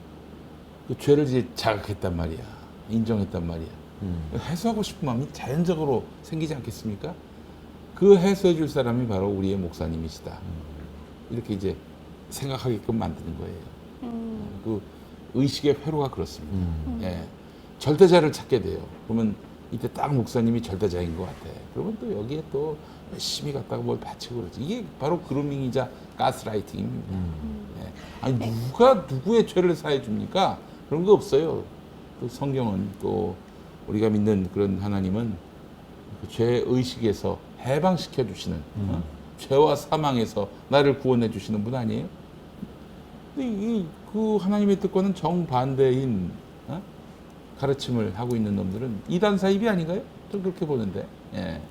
그 죄를 이제 자각했단 말이야, 인정했단 말이야. 해소하고 싶은 마음이 자연적으로 생기지 않겠습니까? 그 해소해 줄 사람이 바로 우리의 목사님이시다. 이렇게 이제 생각하게끔 만드는 거예요. 그 의식의 회로가 그렇습니다. 예. 절대자를 찾게 돼요. 그러면 이때 딱 목사님이 절대자인 것 같아. 그러면 또 여기에 또 열심히 갔다가 뭘 바치고 그러지. 이게 바로 그루밍이자 가스라이팅입니다. 예. 아니 누가 누구의 죄를 사해 줍니까? 그런 거 없어요. 또 성경은 또 우리가 믿는 그런 하나님은 그 죄 의식에서 해방시켜 주시는 죄와 사망에서 나를 구원해 주시는 분 아니에요? 근데 그 하나님의 뜻과는 정반대인 가르침을 하고 있는 놈들은 이단 사입이 아닌가요? 좀 그렇게 보는데 예.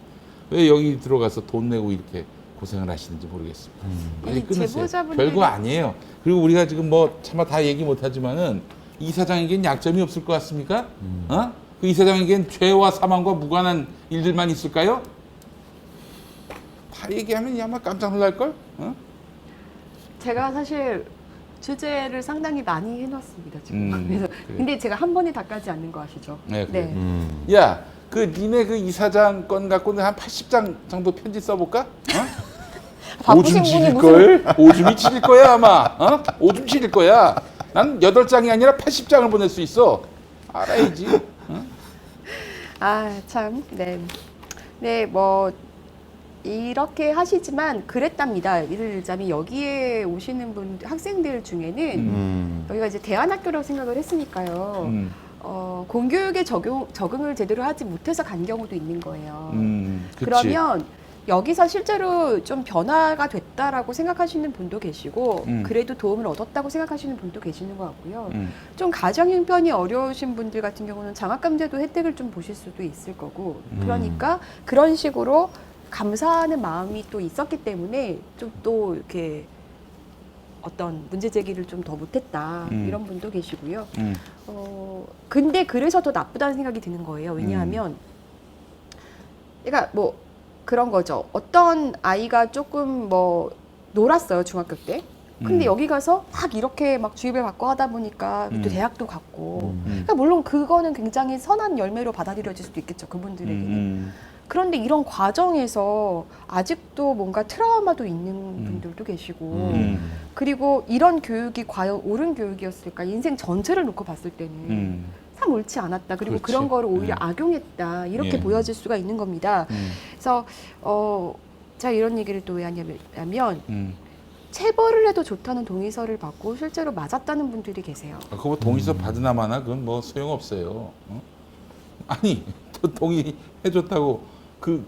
왜 여기 들어가서 돈 내고 이렇게 고생을 하시는지 모르겠습니다. 빨리 이 끊으세요. 제보자분들이- 별거 아니에요. 그리고 우리가 지금 뭐 차마 다 얘기 못하지만은 이 사장에겐 약점이 없을 것 같습니까? 그 이 사장에겐 죄와 사망과 무관한 일들만 있을까요? 다 얘기하면 아마 깜짝 놀랄걸? 제가 사실 주제를 상당히 많이 해놨습니다 지금. 그래서 그래. 근데 제가 한 번에 다 까지 않는 거 아시죠? 네, 그래요. 네. 야, 그 니네 그 이사장 건 갖고는 한 80장 정도 편지 써볼까? 바쁘신 오줌 분이 치릴 무슨 걸? 오줌이 치릴 거야 아마. 오줌 치릴 거야. 난 8장이 아니라 80장을 보낼 수 있어. 알아야지. 아, 참. 네. 네, 뭐 이렇게 하시지만 그랬답니다. 예를 들자면 여기에 오시는 분 학생들 중에는 여기가 이제 대안학교라고 생각을 했으니까요. 공교육에 적응을 제대로 하지 못해서 간 경우도 있는 거예요. 그치. 그러면 여기서 실제로 좀 변화가 됐다라고 생각하시는 분도 계시고 그래도 도움을 얻었다고 생각하시는 분도 계시는 것 같고요. 좀 가정 형편이 어려우신 분들 같은 경우는 장학금제도 혜택을 좀 보실 수도 있을 거고 그러니까 그런 식으로 감사하는 마음이 또 있었기 때문에 좀 또 이렇게 어떤 문제 제기를 좀 더 못했다 이런 분도 계시고요. 근데 그래서 더 나쁘다는 생각이 드는 거예요. 왜냐하면 그러니까 뭐 그런 거죠. 어떤 아이가 조금 뭐 놀았어요 중학교 때. 근데 여기 가서 막 이렇게 막 주입을 받고 하다 보니까 또 대학도 갔고. 그러니까 물론 그거는 굉장히 선한 열매로 받아들여질 수도 있겠죠 그분들에게는. 그런데 이런 과정에서 아직도 뭔가 트라우마도 있는 분들도 계시고 그리고 이런 교육이 과연 옳은 교육이었을까 인생 전체를 놓고 봤을 때는 참 옳지 않았다. 그리고 그렇지. 그런 거를 오히려 악용했다. 이렇게 예. 보여질 수가 있는 겁니다. 그래서 제가 이런 얘기를 또 왜 하냐면 체벌을 해도 좋다는 동의서를 받고 실제로 맞았다는 분들이 계세요. 그거 동의서 받으나 마나 그건 뭐 소용없어요. 아니 동의해줬다고 그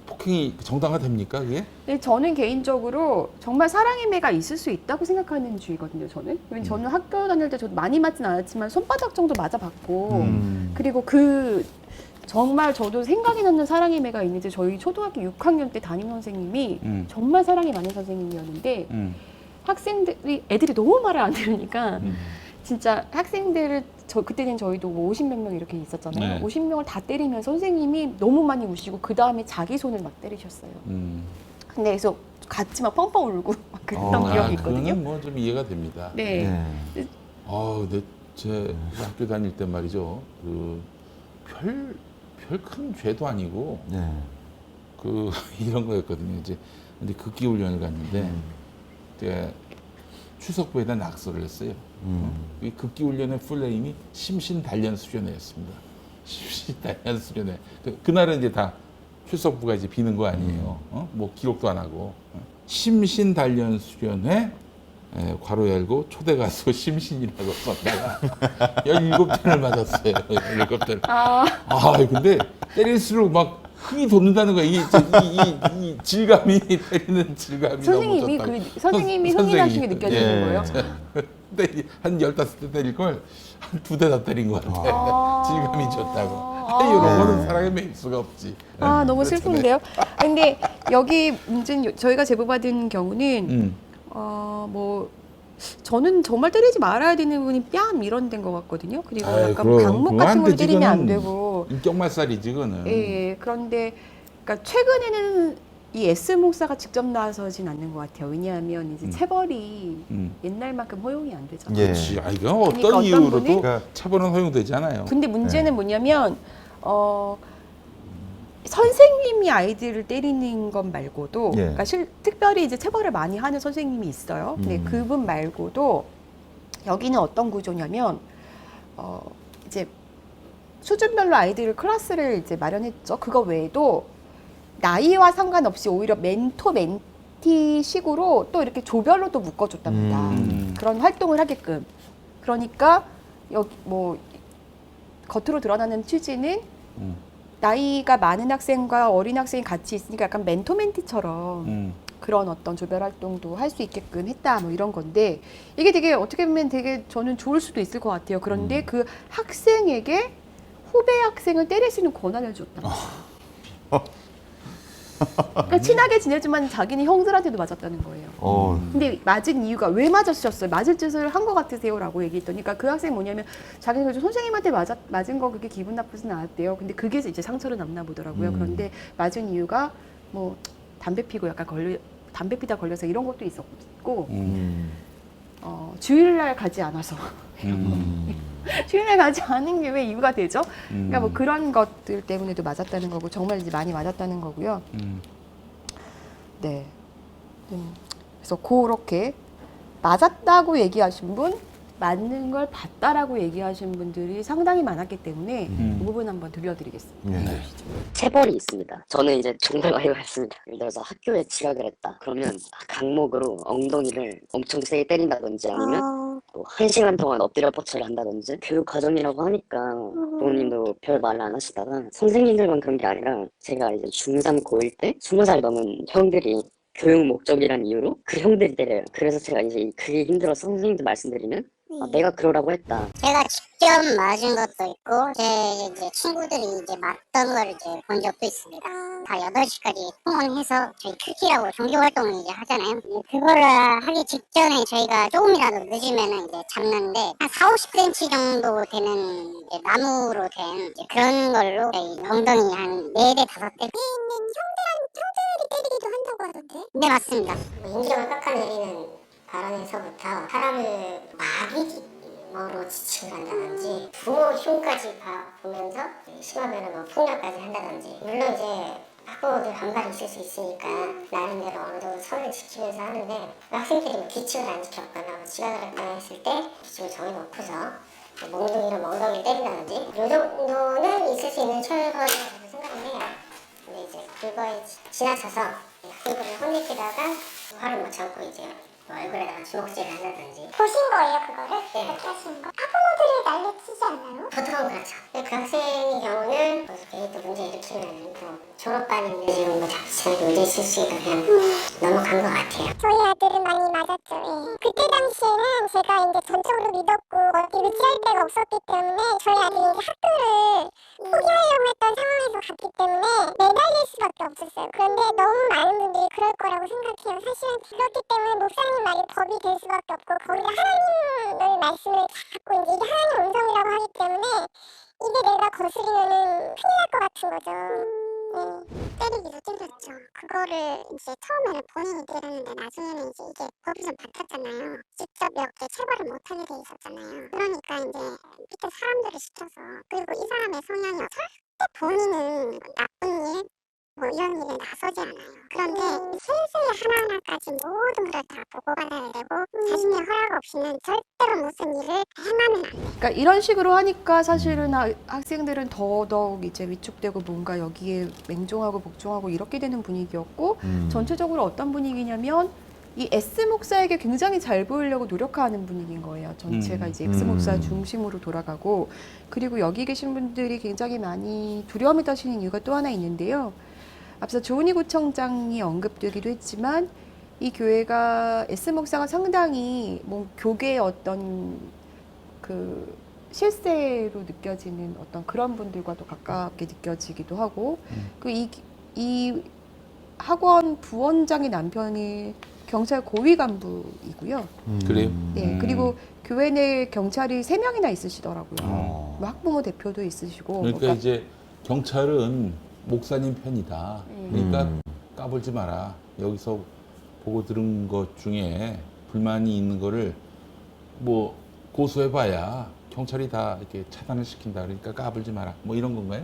폭행이 정당화됩니까 그게? 근데 저는 개인적으로 정말 사랑의 매가 있을 수 있다고 생각하는 주의거든요. 저는. 왜냐면 저는 학교 다닐 때 저도 많이 맞진 않았지만 손바닥 정도 맞아봤고 그리고 정말 저도 생각이 나는 사랑의 매가 있는지 저희 초등학교 6학년 때 담임 선생님이 정말 사랑이 많은 선생님이었는데 애들이 너무 말을 안 들으니까 진짜 학생들을 그때는 저희도 뭐 50몇 명 이렇게 있었잖아요. 네. 50명을 다 때리면 선생님이 너무 많이 우시고 그 다음에 자기 손을 막 때리셨어요. 근데 그래서 같이 막 펑펑 울고 막 그랬던 기억이 있거든요. 그거는 뭐 좀 이해가 됩니다. 네. 근데 제 학교 다닐 때 말이죠. 별 큰 죄도 아니고 이런 거였거든요. 이제 근데 극기 훈련을 갔는데 제가 추석부에다 낙서를 했어요. 이 극기 훈련의 풀네임이 심신단련수련회였습니다. 심신단련수련회. 그날은 이제 다 출석부가 이제 비는 거 아니에요. 뭐 기록도 안 하고. 심신단련수련회 괄호 열고 초대 가수 심신이라고 썼다가 17대를 맞았어요. 17대를. 근데 때릴수록 막 흥이 돋는다는 거야. 이 질감이 때리는 질감이 선생님이 너무 좋다고. 선생님이 흥이 나시게 느껴지는 거예요. 한 15대 때릴 걸 한 2대 다 때린 것 같아. 질감이 좋다고. 이런 거는 사랑에 매일 수가 없지. 너무 슬픈데요. 근데 여기 문제는 저희가 제보받은 경우는 뭐 저는 정말 때리지 말아야 되는 분이 뺨 이런 데인 것 같거든요. 그리고 약간 뭐 강목 같은 걸로 때리면 안 되고. 인격말살이지 그거는. 예. 그런데 그러니까 최근에는 이 S 목사가 직접 나서진 않는 것 같아요. 왜냐하면 이제 체벌이 옛날만큼 허용이 안 되잖아요. 예. 그렇지. 아, 이거 어떤 그러니까 어떤 이유로도 분이- 그러니까 처벌은 허용되지 않아요. 근데 문제는 뭐냐면 선생님이 아이들을 때리는 것 말고도, 예. 그러니까 특별히 이제 체벌을 많이 하는 선생님이 있어요. 근데 그분 말고도 여기는 어떤 구조냐면 이제 수준별로 아이들 클래스를 이제 마련했죠. 그거 외에도 나이와 상관없이 오히려 멘토 멘티 식으로 또 이렇게 조별로 또 묶어줬답니다. 그런 활동을 하게끔. 그러니까 여기 뭐 겉으로 드러나는 취지는 나이가 많은 학생과 어린 학생이 같이 있으니까 약간 멘토 멘티처럼 그런 어떤 조별 활동도 할 수 있게끔 했다 뭐 이런 건데, 이게 되게 어떻게 보면 되게 저는 좋을 수도 있을 것 같아요. 그런데 그 학생에게 후배 학생을 때릴 수 있는 권한을 줬다. 그러니까 친하게 지내지만 자기는 형들한테도 맞았다는 거예요. 근데 맞은 이유가 왜 맞으셨어요? 맞을 짓을 한 것 같으세요? 라고 얘기했더니, 그러니까 그 학생 뭐냐면 자기는 그래도 선생님한테 맞은 거 그렇게 기분 나쁘진 않았대요. 근데 그게 이제 상처를 남나 보더라고요. 그런데 맞은 이유가 뭐 담배 피고 약간 담배 피다 걸려서 이런 것도 있었고, 주일날 가지 않아서. 주일날 가지 않은 게 왜 이유가 되죠? 그러니까 뭐 그런 것들 때문에도 맞았다는 거고, 정말 이제 많이 맞았다는 거고요. 네. 그래서 그렇게 맞았다고 얘기하신 분, 맞는 걸 봤다라고 얘기하신 분들이 상당히 많았기 때문에 그 부분 한번 들려드리겠습니다. 네. 체벌이 있습니다. 저는 이제 정말 많이 봤습니다. 예를 들어서 학교에 지각을 했다. 그러면 강목으로 엉덩이를 엄청 세게 때린다든지, 아니면 또 1시간 동안 엎드려 뻗쳐를 한다든지. 교육 과정이라고 하니까 부모님도 별 말을 안 하시다가, 선생님들만 그런 게 아니라 제가 이제 중3 고1 때 20살 넘은 형들이 교육 목적이란 이유로 그 형들이 때려요. 그래서 제가 이제 그게 힘들어서 선생님들 말씀드리면 내가 그러라고 했다. 제가 직접 맞은 것도 있고, 제 이제 친구들이 이제 맞던 걸 이제 본 적도 있습니다. 다 8시까지 통원해서 저희 큐티라고 종교활동을 이제 하잖아요. 그거를 하기 직전에 저희가 조금이라도 늦으면은 이제 잡는데, 한 40-50cm 정도 되는 이제 나무로 된 이제 그런 걸로 저희 엉덩이 한 4대 5대 있는 형들이 때리기도 한다고 하던데? 네, 맞습니다. 인정을 깎아내리는 발언에서부터 사람을 마귀로 지칭을 한다든지 부모 흉까지 보면서 심하면 뭐 폭력까지 한다든지, 물론 이제 학부모들 반발이 있을 수 있으니까 나름대로 어느 정도 선을 지키면서 하는데, 학생들이 뭐 규칙을 안 지켰거나 뭐 지각을 했거나 했을 때 규칙을 정해놓고서 몽둥이로 멍덩이를 때린다든지, 이 정도는 있을 수 있는 처벌이라고 생각을 해요. 근데 이제 그거에 지나쳐서 학생들을 혼내키다가 화를 못 참고 이제 얼굴에다가 주먹질을 한다든지. 보신 거예요, 그거를? 네. 그렇게 하신 거? 학부모들이 난리치지 않나요? 보통은 그렇죠. 그 학생의 경우는 어떻게 또 문제 일으키면 졸업반인데 지금 뭐 자기 문제 있을 수 있으니까 그냥 넘어간 것 같아요. 저희 아들은 많이 맞았죠. 예. 그때 당시에는 제가 이제 전적으로 믿었고 어디 의지할 데가 없었기 때문에 저희 아들이 이제 학교를 포기하려고 했던 상황에서 갔기 때문에 매달릴 수밖에 없었어요. 그런데 너무 많은 분들이 그럴 거라고 생각해요. 사실은 그렇기 때문에 목사님 말이 법이 될 수밖에 없고, 거기가 하나님의 말씀을 갖고 이제 이게 하나님 음성이라고 하기 때문에 이게 내가 거스리면은 큰일 날 것 같은 거죠. 때리기도 때렸죠. 그거를 이제 처음에는 본인이 때렸는데 나중에는 이제 이게 법이 좀 바뀌었잖아요. 직접 이렇게 체벌을 못하게 돼 있었잖아요. 그러니까 이제 밑에 사람들을 시켜서, 그리고 이 사람의 성향이 절대 본인은 나쁜 일 뭐 이런 일에 나서지 않아요. 그런데 슬슬 하나하나까지 모든 걸 다 보고받아야 되고, 자신의 허락 없이는 절대로 무슨 일을 행하면 안 돼요. 그러니까 이런 식으로 하니까 사실은 학생들은 더더욱 이제 위축되고 뭔가 여기에 맹종하고 복종하고 이렇게 되는 분위기였고, 전체적으로 어떤 분위기냐면 이 S 목사에게 굉장히 잘 보이려고 노력하는 분위기인 거예요. 전체가 이제 X 목사 중심으로 돌아가고, 그리고 여기 계신 분들이 굉장히 많이 두려움을 타시는 이유가 또 하나 있는데요. 앞서 조은희 구청장이 언급되기도 했지만, 이 교회가 S 목사가 상당히 뭐 교계의 어떤 그 실세로 느껴지는 어떤 그런 분들과도 가깝게 느껴지기도 하고, 그 이 학원 부원장의 남편이 경찰 고위 간부이고요. 그래요? 네, 그리고 교회 내 경찰이 3명이나 있으시더라고요. 뭐 학부모 대표도 있으시고. 그러니까 이제 경찰은 목사님 편이다. 그러니까 까불지 마라. 여기서 보고 들은 것 중에 불만이 있는 거를 뭐 고소해봐야 경찰이 다 이렇게 차단을 시킨다. 그러니까 까불지 마라. 뭐 이런 건가요?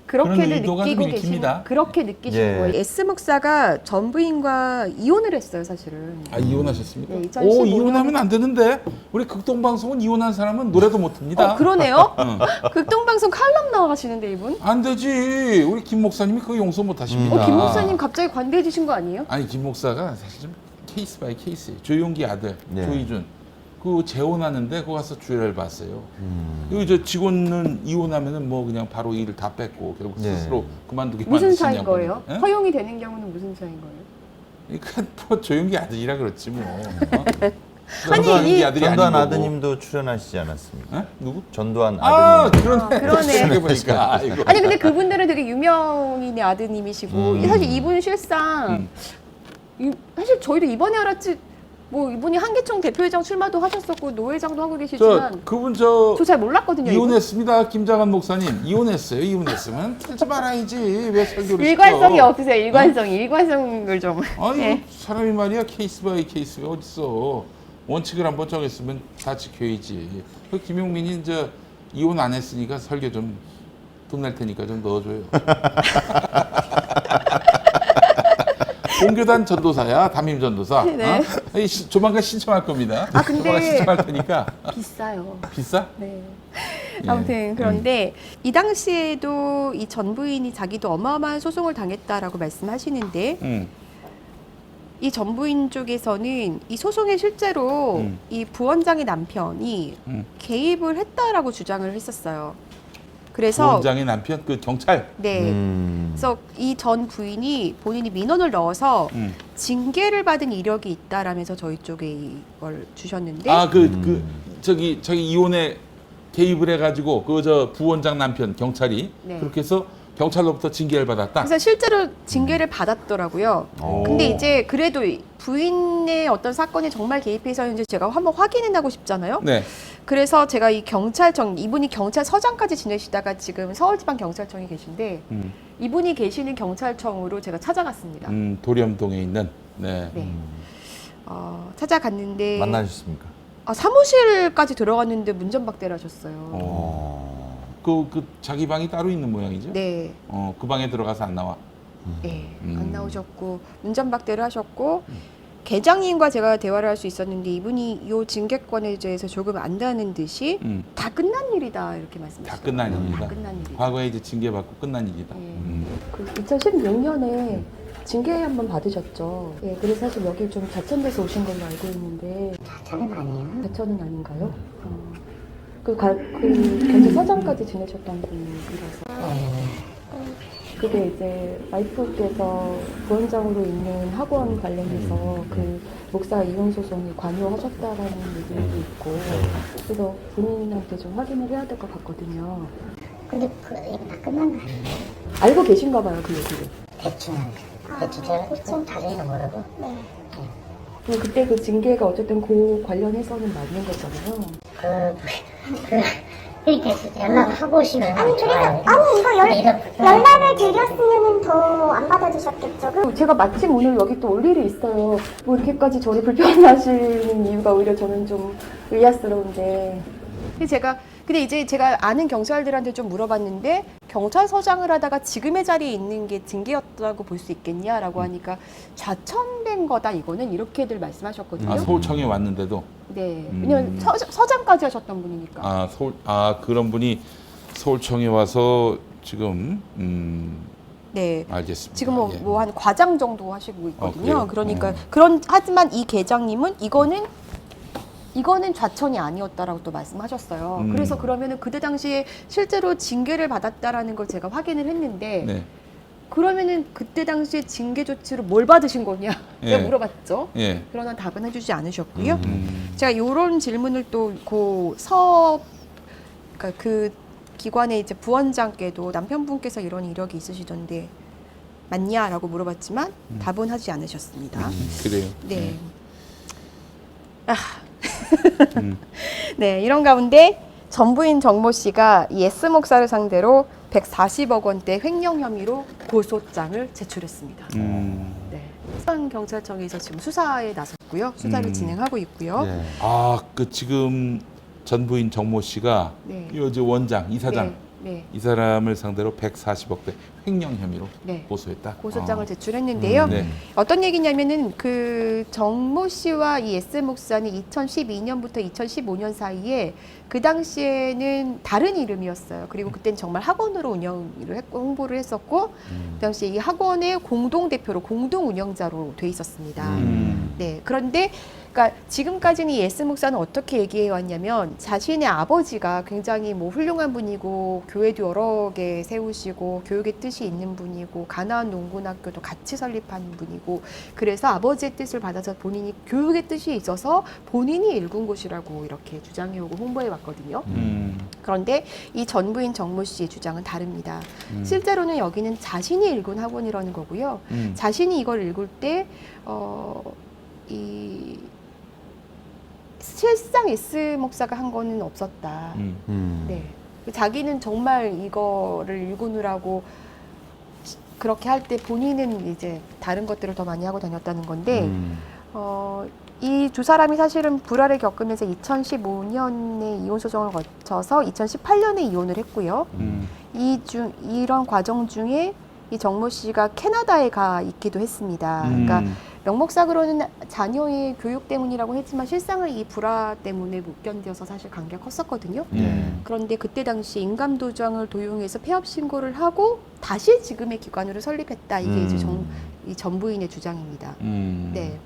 그런 그렇게도 의도가 좀 느끼고 계신 읽힙니다. 그렇게 느끼신 예. 거예요. S 목사가 전 부인과 이혼을 했어요, 사실은. 아, 이혼하셨습니까? 네, 오, 2015년. 이혼하면 안 되는데. 우리 극동방송은 이혼한 사람은 노래도 못 틉니다. 그러네요. 응. 극동방송 칼럼 나가시는데 이분. 안 되지. 우리 김 목사님이 그거 용서 못 하십니다. 김 목사님 갑자기 관대해 주신 거 아니에요? 아니, 김 목사가 사실 좀 케이스 바이 케이스예요. 조용기 아들, 네. 조희준. 그 재혼하는데 거기 가서 주례를 봤어요. 여기 저 직원은 이혼하면은 뭐 그냥 바로 일을 다 뺏고 결국 네. 스스로 그만두게 무슨 차인 만드시냐고. 거예요? 예? 허용이 되는 경우는 무슨 차인 거예요? 그러니까 뭐 조용기 아들이라 그렇지 뭐. 아니, 조용기 이- 아들이 전두환 아닌 거고. 아드님도 출연하시지 않았습니까? 예? 누구? 전두환 아, 아드님. 그러네. 그러네. 생각해보니까. 아이고. 아니 근데 그분들은 되게 유명인의 아드님이시고 사실 이분 실상 사실 저희도 이번에 알았지 뭐 이분이 한기총 대표회장 출마도 하셨었고 노회장도 하고 저 계시지만 그분 저 저 잘 몰랐거든요. 이분. 이혼했습니다. 김장한 목사님 이혼했어요. 이혼했으면 틀지 말아야지. 왜 설교를 일관성이 시켜? 없으세요. 일관성을 좀. 아니 예. 사람이 말이야 케이스 바이 케이스가 어딨어. 원칙을 한번 정했으면 다 지켜야지. 그 김용민이 이제 이혼 안 했으니까 설교 좀 돈 낼 테니까 좀 넣어줘요. 공교단 전도사야, 담임 전도사. 네. 어? 조만간 신청할 겁니다. 아, 근데- 조만간 신청할 테니까. 비싸요. 비싸? 네. 예. 아무튼 그런데 이 당시에도 이 전 부인이 자기도 어마어마한 소송을 당했다라고 말씀하시는데 응. 이 전 부인 쪽에서는 이 소송에 실제로 이 부원장의 남편이 개입을 했다라고 주장을 했었어요. 그래서 부원장의 남편 그 경찰. 네. 그래서 이 전 부인이 본인이 민원을 넣어서 징계를 받은 이력이 있다라면서 저희 쪽에 이걸 주셨는데 아 저기 이혼에 개입을 해가지고 그 저 부원장 남편 경찰이 네. 그렇게 해서 경찰로부터 징계를 받았다. 그래서 실제로 징계를 받았더라고요. 오. 근데 이제 그래도 이 부인의 어떤 사건에 정말 개입해서는지 제가 한번 확인해 나고 싶잖아요. 네. 그래서 제가 이 경찰청 이분이 경찰서장까지 지내시다가 지금 서울지방경찰청에 계신데 이분이 계시는 경찰청으로 제가 찾아갔습니다. 도렴동에 있는. 네. 네. 찾아갔는데 만나셨습니까? 사무실까지 들어갔는데 문전박대를 하셨어요. 그 자기 방이 따로 있는 모양이죠? 네. 그 방에 들어가서 안 나와. 네, 안 나오셨고 문전박대를 하셨고 계장님과 제가 대화를 할 수 있었는데 이분이 이 징계권에 대해서 조금 안다는 듯이 다 끝난 일이다 이렇게 말씀하셨어요. 다 끝난 일이다. 다 끝난 일이다. 과거에 이제 징계받고 끝난 일이다. 네. 그 2016년에 징계 한번 받으셨죠. 네, 그래서 사실 여기 좀 자천돼서 오신 걸로 알고 있는데 저는 아니에요. 자천은 아닌가요? 그 경찰서장까지 지내셨던 분이라서. 그게 이제 와이프께서 부원장으로 있는 학원 관련해서 그 목사 이혼 소송에 관여하셨다라는 얘기도 있고 그래서 본인한테 좀 확인을 해야 될 것 같거든요. 근데 그 얘기 다 끝난 거 아니에요? 알고 계신가 봐요, 그 얘기를. 대충 제가 자세히는 모르고. 근데 그때 그 징계가 어쨌든 그 관련해서는 맞는 거잖아요. 이렇게 연락하고 오시면 좋아요. 아니 이거 연락을 드렸으면 더 안 받아주셨겠죠. 제가 마침 오늘 여기 또 올 일이 있어요. 뭐 이렇게까지 저를 불편하시는 이유가 오히려 저는 좀 의아스러운데. 근데 이제 제가 아는 경찰들한테 좀 물어봤는데 경찰서장을 하다가 지금의 자리에 있는 게 징계였다고 볼 수 있겠냐라고 하니까 좌천된 거다 이거는 이렇게들 말씀하셨거든요. 아, 서울청에 왔는데도. 네. 왜냐면 서장까지 하셨던 분이니까. 그런 분이 서울청에 와서 지금 네. 알겠습니다. 지금 예. 뭐 한 과장 정도 하시고 있거든요. 그래요? 그러니까 하지만 이 계장님은 이거는 좌천이 아니었다라고 또 말씀하셨어요. 그래서 그러면은 그때 당시에 실제로 징계를 받았다라는 걸 제가 확인을 했는데 네. 그러면은 그때 당시에 징계 조치로 뭘 받으신 거냐? 예. 제가 물어봤죠. 예. 그러나 답은 해주지 않으셨고요. 제가 이런 질문을 또 그러니까 그 기관의 이제 부원장께도 남편분께서 이런 이력이 있으시던데 맞냐라고 물어봤지만 답은 하지 않으셨습니다. 그래요. 네. 네, 이런 가운데 전부인 정모 씨가 이 S 목사를 상대로 140억 원대 횡령 혐의로 고소장을 제출했습니다. 수방경찰청에서 지금 수사에 나섰고요. 수사를 진행하고 있고요. 네. 아, 그 지금 전 부인 정모 씨가 네. 이제 원장, 이사장 네. 이 사람을 상대로 140억대 횡령 혐의로 네. 고소했다. 고소장을 아. 제출했는데요. 네. 어떤 얘기냐면은 그 정모 씨와 이 S 목사는 2012년부터 2015년 사이에 그 당시에는 다른 이름이었어요. 그리고 그때는 정말 학원으로 운영을 했고 홍보를 했었고 그 당시에 이 학원의 공동 대표로 공동 운영자로 돼 있었습니다. 네. 그런데 그러니까 지금까지는 이 S 목사는 어떻게 얘기해 왔냐면 자신의 아버지가 굉장히 뭐 훌륭한 분이고 교회도 여러 개 세우시고 교육의 뜻이 있는 분이고 가나안 농군학교도 같이 설립한 분이고 그래서 아버지의 뜻을 받아서 본인이 교육의 뜻이 있어서 본인이 일군 곳이라고 이렇게 주장해오고 홍보해 왔거든요. 그런데 이 전부인 정모 씨의 주장은 다릅니다. 실제로는 여기는 자신이 일군 학원이라는 거고요. 자신이 이걸 읽을 때 이 실상 S 목사가 한 거는 없었다. 네. 자기는 정말 이거를 일군으로 그렇게 할 때 본인은 이제 다른 것들을 더 많이 하고 다녔다는 건데 이 두 사람이 사실은 불화를 겪으면서 2015년에 이혼 소송을 거쳐서 2018년에 이혼을 했고요. 이런 과정 중에 이 정모 씨가 캐나다에 가 있기도 했습니다. 그러니까 명목상으로는 자녀의 교육 때문이라고 했지만 실상은 이 불화 때문에 못 견뎌서 사실 관계가 컸었거든요. 그런데 그때 당시 인감도장을 도용해서 폐업 신고를 하고 다시 지금의 기관으로 설립했다. 이게 이제 이 전부인의 주장입니다. 네.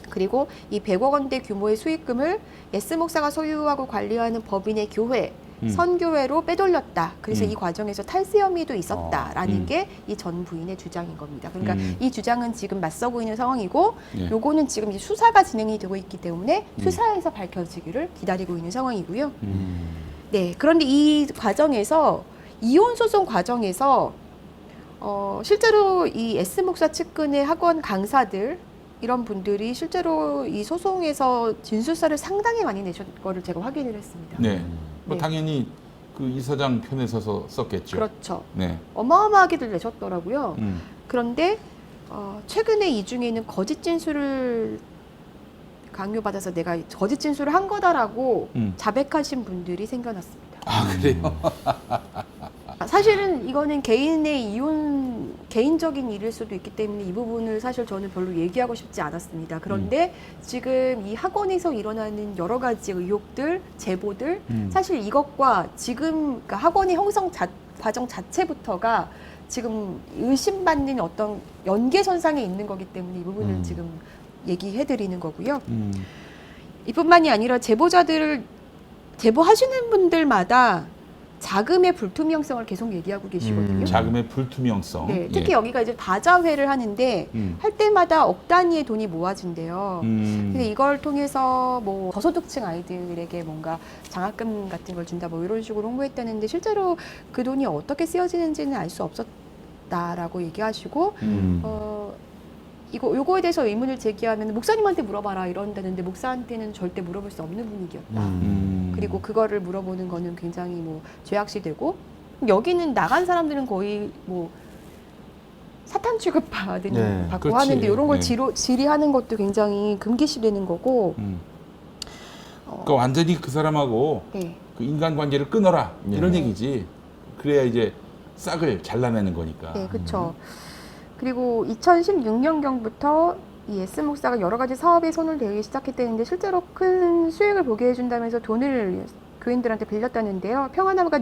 그리고 이 100억 원대 규모의 수익금을 S 목사가 소유하고 관리하는 법인의 교회, 선교회로 빼돌렸다. 그래서 이 과정에서 탈세 혐의도 있었다라는 게 이 전 부인의 주장인 겁니다. 그러니까 이 주장은 지금 맞서고 있는 상황이고 요거는 지금 이제 수사가 진행이 되고 있기 때문에 수사에서 밝혀지기를 기다리고 있는 상황이고요. 네. 그런데 이 과정에서 이혼 소송 과정에서 실제로 이 S 목사 측근의 학원 강사들 이런 분들이 실제로 이 소송에서 진술서를 상당히 많이 내셨던 거를 제가 확인을 했습니다. 네. 뭐 네. 당연히 그 이사장 편에 서서 썼겠죠. 그렇죠. 네. 어마어마하게들 내셨더라고요. 그런데 최근에 이 중에는 거짓 진술을 강요받아서 내가 거짓 진술을 한 거다라고 자백하신 분들이 생겨났습니다. 아, 그래요? 사실은 이거는 개인적인 일일 수도 있기 때문에 이 부분을 사실 저는 별로 얘기하고 싶지 않았습니다. 그런데 지금 이 학원에서 일어나는 여러 가지 의혹들, 제보들, 사실 이것과 지금 그러니까 학원의 형성 과정 자체부터가 지금 의심받는 어떤 연계선상에 있는 거기 때문에 이 부분을 지금 얘기해드리는 거고요. 이뿐만이 아니라 제보자들을 제보하시는 분들마다 자금의 불투명성을 계속 얘기하고 계시거든요. 자금의 불투명성. 네, 특히 여기가 이제 다자회를 하는데 할 때마다 억 단위의 돈이 모아진대요. 근데 이걸 통해서 뭐 저소득층 아이들에게 뭔가 장학금 같은 걸 준다 뭐 이런 식으로 홍보했다는데 실제로 그 돈이 어떻게 쓰여지는지는 알 수 없었다라고 얘기하시고 요거에 대해서 의문을 제기하면 목사님한테 물어봐라 이런다는데 목사한테는 절대 물어볼 수 없는 분위기였다. 그리고 그거를 물어보는 거는 굉장히 뭐 죄악시 되고 여기는 나간 사람들은 거의 뭐 사탄 취급받고 그렇지. 하는데 이런 걸 네. 질의하는 것도 굉장히 금기시되는 거고. 그러니까 완전히 그 사람하고 네. 그 인간관계를 끊어라 이런 네. 얘기지. 그래야 이제 싹을 잘라내는 거니까. 네, 그렇죠. 그리고 2016년경부터 이 S 목사가 여러 가지 사업에 손을 대기 시작했다는데 실제로 큰 수익을 보게 해준다면서 돈을 교인들한테 빌렸다는데요. 평안함과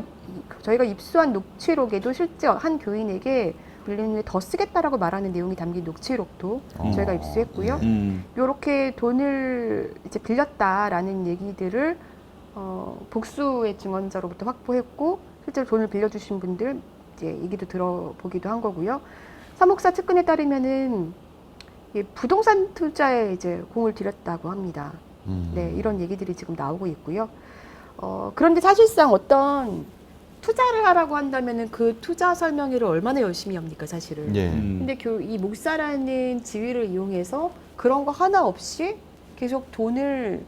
저희가 입수한 녹취록에도 실제 한 교인에게 빌린 후에 더 쓰겠다라고 말하는 내용이 담긴 녹취록도 저희가 입수했고요. 이렇게 돈을 이제 빌렸다라는 얘기들을 복수의 증언자로부터 확보했고 실제로 돈을 빌려주신 분들 이제 얘기도 들어보기도 한 거고요. 사목사 측근에 따르면은 부동산 투자에 이제 공을 들였다고 합니다. 네, 이런 얘기들이 지금 나오고 있고요. 그런데 사실상 어떤 투자를 하라고 한다면은 그 투자 설명회를 얼마나 열심히 합니까, 사실은. 예. 근데 이 목사라는 지위를 이용해서 그런 거 하나 없이 계속 돈을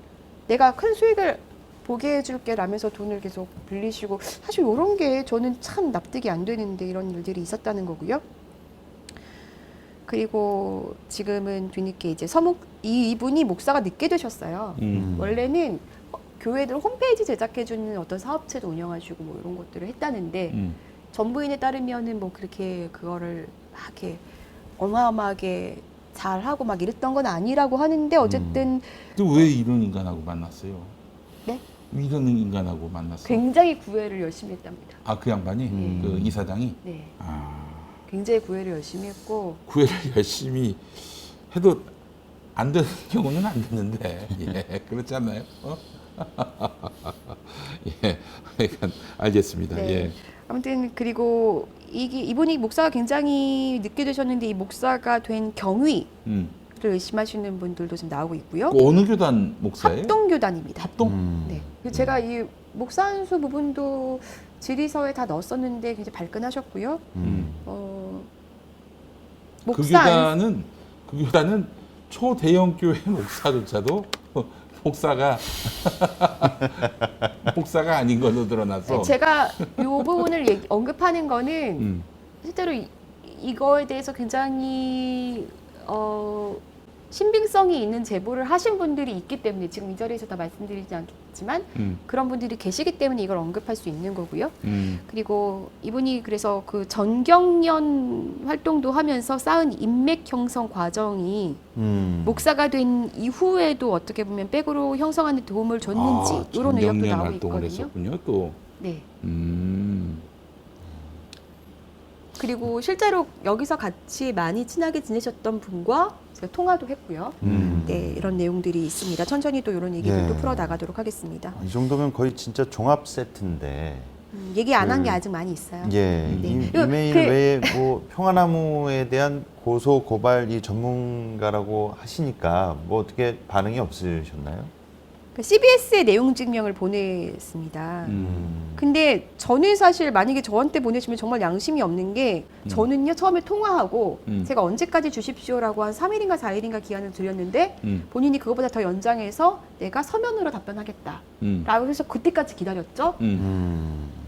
내가 큰 수익을 보게 해줄게 라면서 돈을 계속 빌리시고 사실 이런 게 저는 참 납득이 안 되는데 이런 일들이 있었다는 거고요. 그리고 지금은 뒤늦게 이제 이분이 목사가 늦게 되셨어요. 원래는 교회들 홈페이지 제작해주는 어떤 사업체도 운영하시고 뭐 이런 것들을 했다는데 전부인에 따르면은 뭐 그렇게 그거를 막 이렇게 어마어마하게 잘하고 막 이랬던 건 아니라고 하는데 어쨌든 또 왜 이런 인간하고 만났어요? 네? 이런 인간하고 만났어요? 굉장히 구애를 열심히 했답니다. 아, 그 양반이? 그 이사장이? 네. 아, 굉장히 구애를 열심히 했고 구애를 열심히 해도 안 되는 경우는 안 되는데, 예, 그렇지 않나요? 어? 예, 그러니까 알겠습니다. 네. 예. 아무튼 그리고 이분이 목사가 굉장히 늦게 되셨는데 이 목사가 된 경위를 의심하시는 분들도 좀 나오고 있고요. 그 어느 교단 목사예요? 합동교단입니다. 합동? 네. 그래서 제가 이 목사 안수 부분도 질의서에 다 넣었었는데 굉장히 발끈하셨고요. 그 목사 안- 교단은 초대형 교회 목사조차도 목사가 목사가 아닌 걸로 드러나서 제가 이 부분을 언급하는 거는 실제로 이거에 대해서 굉장히 신빙성이 있는 제보를 하신 분들이 있기 때문에 지금 이 자리에서 다 말씀드리지 않겠지만 그런 분들이 계시기 때문에 이걸 언급할 수 있는 거고요. 그리고 이분이 그래서 그 전경련 활동도 하면서 쌓은 인맥 형성 과정이 목사가 된 이후에도 어떻게 보면 백으로 형성하는 데 도움을 줬는지 이런 의혹도 전경련 나오고 활동을 있거든요. 했었군요. 또. 네. 그리고 실제로 여기서 같이 많이 친하게 지내셨던 분과 제가 통화도 했고요. 네, 이런 내용들이 있습니다. 천천히 또 이런 얘기들도 예. 풀어 나가도록 하겠습니다. 이 정도면 거의 진짜 종합 세트인데. 얘기 안 한 게 아직 많이 있어요. 예, 네. 이메일 그- 외에 뭐 평화나무에 대한 고소 고발 이 전문가라고 하시니까 뭐 어떻게 반응이 없으셨나요? CBS에 내용 증명을 보냈습니다. 근데 저는 사실 만약에 저한테 보내시면 정말 양심이 없는 게 저는요 처음에 통화하고 제가 언제까지 주십시오라고 한 3일인가 4일인가 기한을 드렸는데 본인이 그거보다 더 연장해서 내가 서면으로 답변하겠다 라고 해서 그때까지 기다렸죠.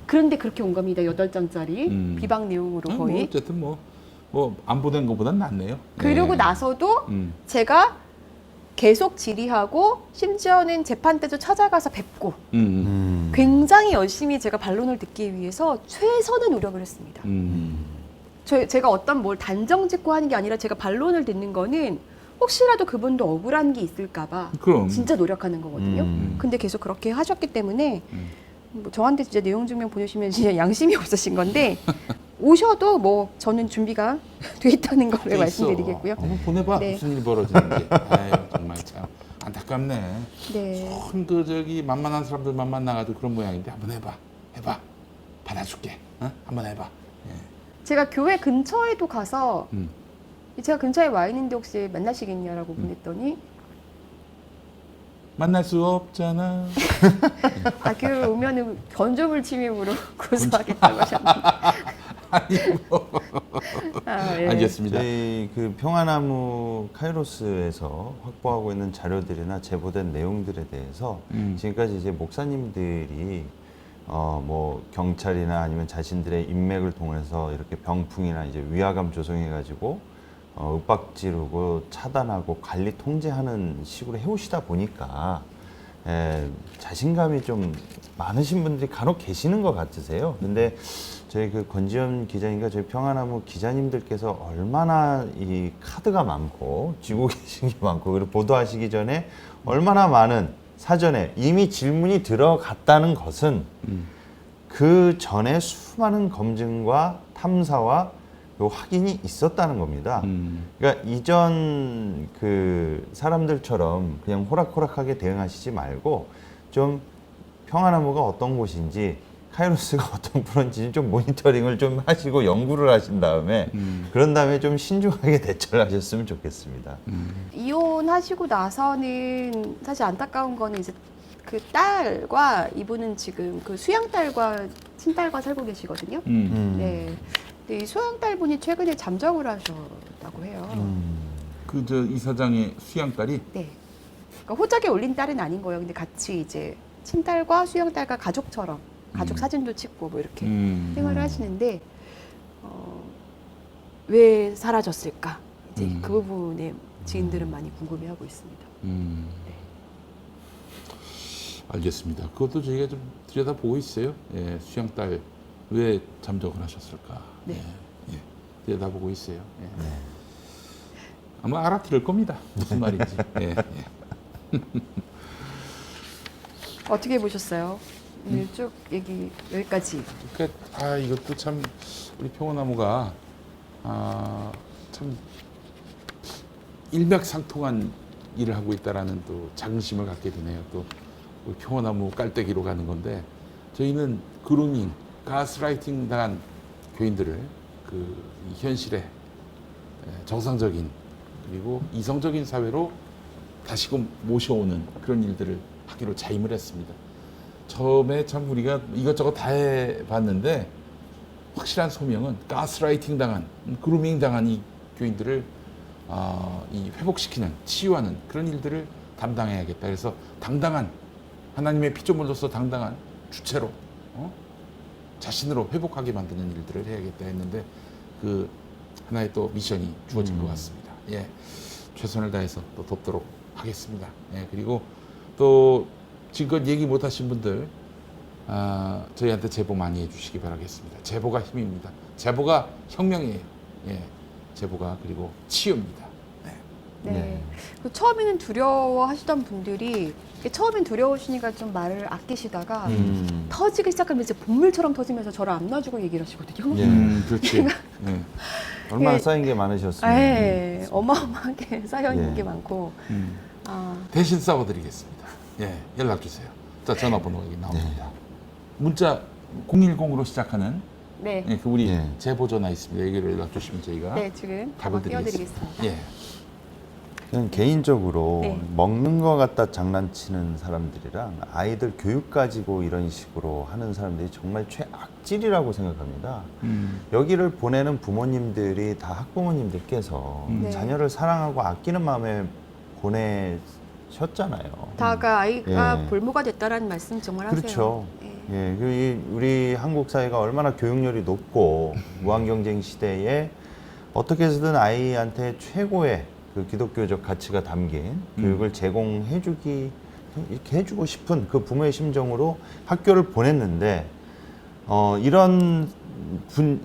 그런데 그렇게 온 겁니다. 8장짜리 비방 내용으로 뭐 거의. 어쨌든 뭐 안 보낸 것보단 낫네요. 그러고 네. 나서도 제가 계속 질의하고 심지어는 재판 때도 찾아가서 뵙고 굉장히 열심히 제가 반론을 듣기 위해서 최선의 노력을 했습니다. 제가 어떤 뭘 단정 짓고 하는 게 아니라 제가 반론을 듣는 거는 혹시라도 그분도 억울한 게 있을까봐 그럼. 진짜 노력하는 거거든요. 근데 계속 그렇게 하셨기 때문에 뭐 저한테 진짜 내용 증명 보내시면 진짜 양심이 없으신 건데 오셔도 뭐 저는 준비가 돼 있다는 걸 말씀드리겠고요. 한번 보내봐. 네. 무슨 일이 벌어지는지. 아유, 정말 참 안타깝네. 네. 저기 만만한 사람들 만나가지고 그런 모양인데 한번 해봐. 받아줄게. 어? 한번 해봐. 제가 교회 근처에도 가서 제가 근처에 와 있는데 혹시 만나시겠냐라고 보냈더니 만날 수 없잖아. 교회 오면은 건조물 침입으로 고소하겠다고 하셨는데. 예. 알겠습니다. 저희 그 평화나무 카이로스에서 확보하고 있는 자료들이나 제보된 내용들에 대해서 지금까지 이제 목사님들이 뭐 경찰이나 아니면 자신들의 인맥을 통해서 이렇게 병풍이나 이제 위화감 조성해가지고 윽박지르고 차단하고 관리 통제하는 식으로 해오시다 보니까 자신감이 좀 많으신 분들이 간혹 계시는 것 같으세요. 근데 저희 그 권지현 기자님과 저희 평화나무 기자님들께서 얼마나 이 카드가 많고 쥐고 계신 게 많고 그리고 보도하시기 전에 얼마나 많은 사전에 이미 질문이 들어갔다는 것은 그 전에 수많은 검증과 탐사와 요 확인이 있었다는 겁니다. 그러니까 이전 그 사람들처럼 그냥 호락호락하게 대응하시지 말고 좀 평화나무가 어떤 곳인지 카이로스가 어떤 프로인지 좀 모니터링을 좀 하시고 연구를 하신 다음에 그런 다음에 좀 신중하게 대처를 하셨으면 좋겠습니다. 이혼하시고 나서는 사실 안타까운 거는 이제 그 딸과 이분은 지금 그 수양딸과 친딸과 살고 계시거든요. 네. 근데 이 수양딸분이 최근에 잠적을 하셨다고 해요. 그 저 이사장의 수양딸이 네. 그러니까 호적에 올린 딸은 아닌 거예요. 근데 같이 이제 친딸과 수양딸과 가족처럼 가족 사진도 찍고 뭐 이렇게 생활을 하시는데 왜 사라졌을까? 이제 그 부분에 지인들은 많이 궁금해하고 있습니다. 알겠습니다. 그것도 저희가 좀 들여다보고 있어요. 예, 수양딸 왜 잠적을 하셨을까? 네. 예, 들여다보고 있어요. 예. 아마 알아들을 겁니다. 무슨 말인지. 예, 예. 어떻게 보셨어요? 오늘 쭉 얘기 여기까지. 그러니까 이것도 참 우리 평화나무가 참 일맥상통한 일을 하고 있다라는 또 자긍심을 갖게 되네요. 또 우리 평화나무 깔때기로 가는 건데 저희는 그루밍, 가스라이팅 당한 교인들을 그 현실의 정상적인 그리고 이성적인 사회로 다시금 모셔오는 그런 일들을 하기로 자임을 했습니다. 처음에 참 우리가 이것저것 다 해봤는데 확실한 소명은 가스라이팅 당한, 그루밍 당한 이 교인들을 이 회복시키는, 치유하는 그런 일들을 담당해야겠다. 그래서 당당한 하나님의 피조물로서 당당한 주체로 자신으로 회복하게 만드는 일들을 해야겠다 했는데 그 하나의 또 미션이 주어진 것 같습니다. 예, 최선을 다해서 또 돕도록 하겠습니다. 예, 그리고 또 지금껏 얘기 못하신 분들 저희한테 제보 많이 해주시기 바라겠습니다. 제보가 힘입니다. 제보가 혁명이에요. 예, 제보가 그리고 치유입니다. 네. 그 처음에는 두려워하시던 분들이 처음엔 두려우시니까 좀 말을 아끼시다가 터지기 시작하면 이제 본물처럼 터지면서 저를 안 놔주고 얘기를 하시거든요. 그렇지. 얼마나 예. 쌓인 게 많으셨어요. 네, 어마어마하게 쌓여 있는 게 많고. 대신 싸워드리겠습니다. 예, 연락 주세요. 자, 전화번호가 여기 나옵니다. 문자 010으로 시작하는 네, 예, 그 우리 제보 전화 있습니다. 여기로 연락 주시면 저희가 네 지금 답을 띄워드리겠습니다. 예. 저는 개인적으로 네. 먹는 거 갖다 장난치는 사람들이랑 아이들 교육 가지고 이런 식으로 하는 사람들이 정말 최악질이라고 생각합니다. 여기를 보내는 부모님들이 다 학부모님들께서 네. 자녀를 사랑하고 아끼는 마음에 보내셨잖아요. 다가 아이가 예. 볼모가 됐다라는 말씀 정말 하세요. 그렇죠. 예. 예, 우리 한국 사회가 얼마나 교육열이 높고 무한경쟁 시대에 어떻게 해서든 아이한테 최고의 그 기독교적 가치가 담긴 교육을 제공해주기 이렇게 해주고 싶은 그 부모의 심정으로 학교를 보냈는데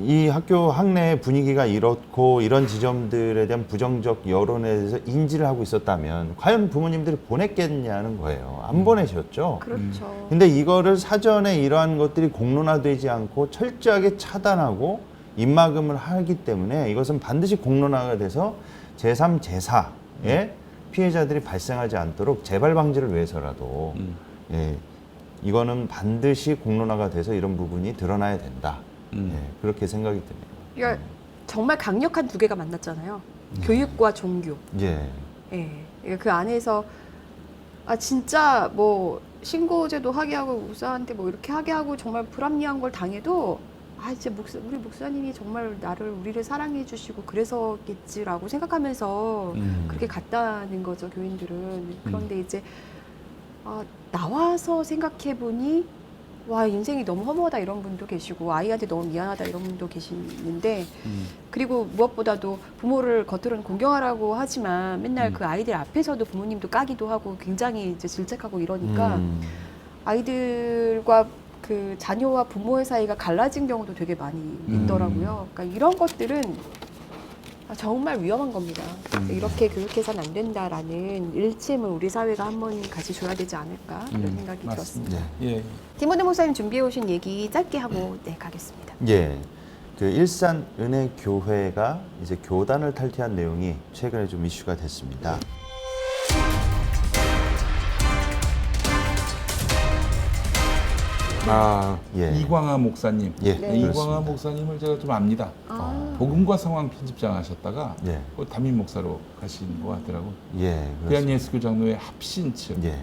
이 학교 학내의 분위기가 이렇고 이런 지점들에 대한 부정적 여론에 대해서 인지를 하고 있었다면 과연 부모님들이 보냈겠냐는 거예요. 안 보내셨죠. 그렇죠. 근데 이거를 사전에 이러한 것들이 공론화되지 않고 철저하게 차단하고 입막음을 하기 때문에 이것은 반드시 공론화가 돼서 제3, 제4의 피해자들이 발생하지 않도록 재발 방지를 위해서라도 예, 이거는 반드시 공론화가 돼서 이런 부분이 드러나야 된다. 예, 그렇게 생각이 드네요. 그러니까 정말 강력한 두 개가 만났잖아요. 교육과 종교. 예. 예. 그 안에서 진짜 뭐 신고제도 하게 하고 목사한테 뭐 이렇게 하게 하고 정말 불합리한 걸 당해도 이제 우리 목사님이 정말 우리를 사랑해 주시고 그래서겠지라고 생각하면서 그렇게 갔다는 거죠, 교인들은. 그런데 이제 나와서 생각해 보니 와, 인생이 너무 허무하다 이런 분도 계시고 아이한테 너무 미안하다 이런 분도 계시는데 그리고 무엇보다도 부모를 겉으로는 공경하라고 하지만 맨날 그 아이들 앞에서도 부모님도 까기도 하고 굉장히 이제 질책하고 이러니까 아이들과 그 자녀와 부모의 사이가 갈라진 경우도 되게 많이 있더라고요. 그러니까 이런 것들은 정말 위험한 겁니다. 이렇게 교육해서는 안 된다라는 일침을 우리 사회가 한번 가져줘야 되지 않을까 이런 생각이 들었습니다. 예. 디모데 목사님 준비해 오신 얘기 짧게 하고 가겠습니다. 예. 그 일산 은혜교회가 이제 교단을 탈퇴한 내용이 최근에 좀 이슈가 됐습니다. 예. 이광하 목사님. 예, 네. 이광하 그렇습니다. 목사님을 제가 좀 압니다. 복음과 상황 편집장 하셨다가 예. 담임 목사로 가신 것 같더라고. 예, 대한예수교 장로회 합신 측. 예.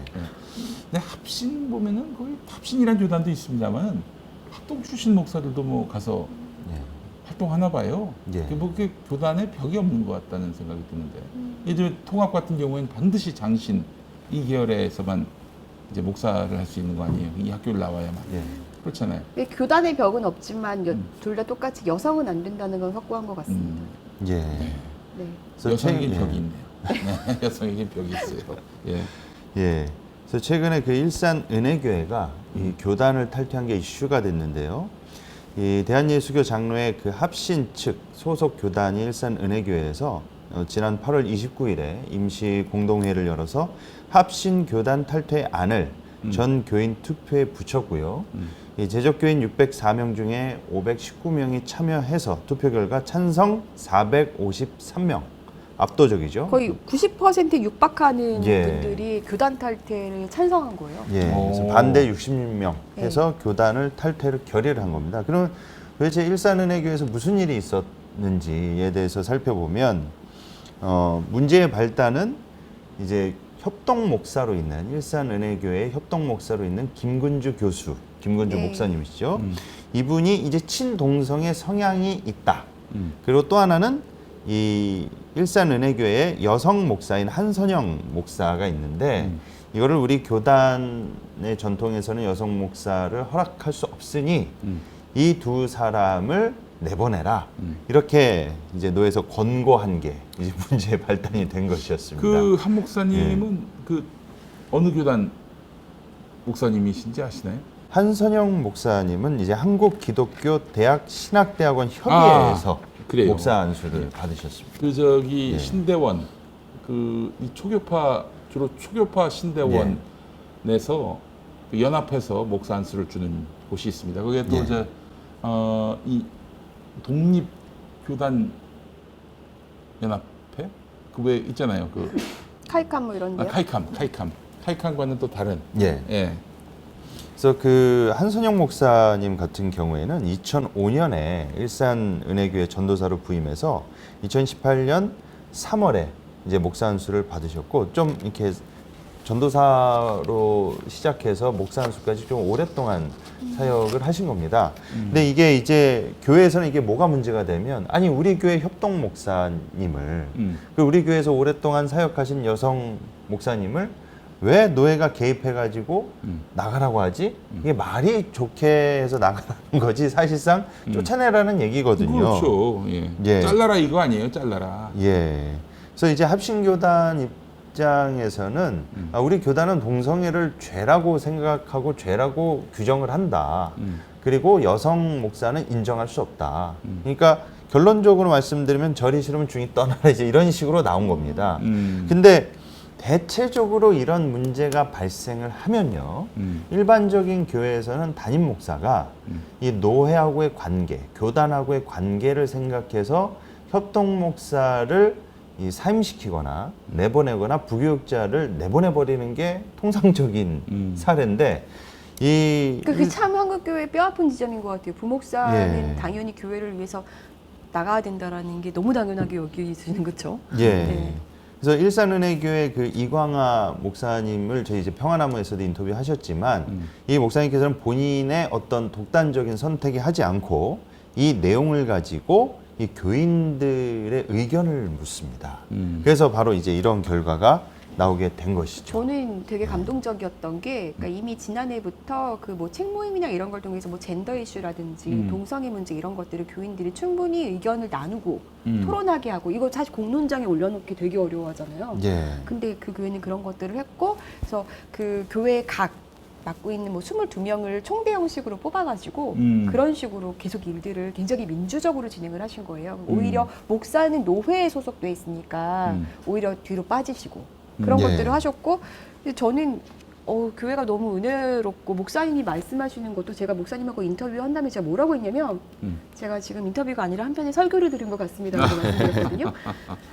근데 합신 보면은 거의 합신이라는 교단도 있습니다만 합동 출신 목사들도 뭐 가서 예. 활동하나 봐요. 예. 그 교단에 벽이 없는 것 같다는 생각이 드는데 예전 통합 같은 경우에는 반드시 장신 이 계열에서만 이제 목사를 할 수 있는 거 아니에요? 이 학교를 나와야만. 예. 그렇잖아요. 교단의 벽은 없지만 둘 다 똑같이 여성은 안 된다는 건 확고한 것 같습니다. 예. 네. 그래서 여성에게 최근- 벽이 있네요. 네, 여성에게 벽이 있어요. 예. 예. 그래서 최근에 그 일산 은혜교회가 이 교단을 탈퇴한 게 이슈가 됐는데요. 이 대한예수교 장로회 그 합신 측 소속 교단이 일산 은혜교회에서 지난 8월 29일에 임시 공동회의를 열어서 합신 교단 탈퇴안을 전 교인 투표에 붙였고요. 이 제적교인 604명 중에 519명이 참여해서 투표 결과 찬성 453명. 압도적이죠. 거의 90%에 육박하는 예. 분들이 교단 탈퇴를 찬성한 거예요. 예, 그래서 오. 반대 66명 해서 교단을 탈퇴를 결의를 한 겁니다. 그럼 도대체 일산은혜교회에서 무슨 일이 있었는지에 대해서 살펴보면 문제의 발단은 이제 협동 목사로 있는 일산은혜교회의 협동 목사로 있는 김근주 교수, 김근주 네. 목사님이시죠. 이분이 이제 친동성의 성향이 있다. 음. 그리고 또 하나는 이 일산은혜교회의 여성 목사인 한선영 목사가 있는데 이거를 우리 교단의 전통에서는 여성 목사를 허락할 수 없으니 이 두 사람을 내보내라. 이렇게 이제 노에서 권고한 게 이제 문제의 발단이 된 것이었습니다. 그 한 목사님은 그 어느 교단 목사님이신지 아시나요? 한선영 목사님은 이제 한국기독교대학 신학대학원 협의회에서 그래요. 목사 안수를 받으셨습니다. 그 저기 예. 신대원 그 이 초교파 주로 초교파 신대원에서 그 연합해서 목사 안수를 주는 곳이 있습니다. 그게 또 예. 이제 이 독립 교단 연합회 그 왜 있잖아요. 그 카이캄 뭐 이런 데요. 카이캄과는 또 다른. 예. 예. 그래서 그 한선영 목사님 같은 경우에는 2005년에 일산은혜교회 전도사로 부임해서 2018년 3월에 이제 목사 안수를 받으셨고 좀 이렇게 전도사로 시작해서 목사 안수까지 좀 오랫동안 사역을 하신 겁니다. 근데 이게 이제 교회에서는 이게 뭐가 문제가 되면 아니 우리 교회 협동 목사님을 그 우리 교회에서 오랫동안 사역하신 여성 목사님을 왜 노예가 개입해가지고 나가라고 하지? 이게 말이 좋게 해서 나가라는 거지 사실상 쫓아내라는 얘기거든요. 그렇죠. 예. 예. 잘라라 이거 아니에요. 잘라라. 예. 그래서 이제 합신교단 입장에서는 우리 교단은 동성애를 죄라고 생각하고 죄라고 규정을 한다. 그리고 여성 목사는 인정할 수 없다. 그러니까 결론적으로 말씀드리면 절이 싫으면 중이 떠나라 이제 이런 식으로 나온 겁니다. 근데 대체적으로 이런 문제가 발생을 하면요. 일반적인 교회에서는 담임 목사가 이 노회하고의 관계, 교단하고의 관계를 생각해서 협동 목사를 이 사임시키거나 내보내거나 부교육자를 내보내버리는 게 통상적인 사례인데 그게 참 한국교회 뼈아픈 지점인 것 같아요. 부목사는 예. 당연히 교회를 위해서 나가야 된다라는 게 너무 당연하게 여기시는 거죠. 예. 네. 그래서 일산은혜교회 그 이광하 목사님을 저희 이제 평화나무에서도 인터뷰하셨지만 이 목사님께서는 본인의 어떤 독단적인 선택이 하지 않고 이 내용을 가지고 이 교인들의 의견을 묻습니다. 그래서 바로 이제 이런 결과가 나오게 된 것이죠. 저는 되게 감동적이었던 게 그러니까 이미 지난해부터 그 뭐 책 모임이나 이런 걸 통해서 뭐 젠더 이슈라든지 동성애 문제 이런 것들을 교인들이 충분히 의견을 나누고 토론하게 하고 이거 사실 공론장에 올려놓기 되게 어려워하잖아요. 예. 근데 그 교회는 그런 것들을 했고 그래서 그 교회 각 맡고 있는 뭐 22명을 총대 형식으로 뽑아가지고 그런 식으로 계속 일들을 굉장히 민주적으로 진행을 하신 거예요. 오히려 목사는 노회에 소속돼 있으니까 오히려 뒤로 빠지시고 그런 예. 것들을 하셨고 근데 저는 교회가 너무 은혜롭고 목사님이 말씀하시는 것도 제가 목사님하고 인터뷰한 다음에 제가 뭐라고 했냐면 제가 지금 인터뷰가 아니라 한편의 설교를 들은 것 같습니다라고 말씀드렸거든요.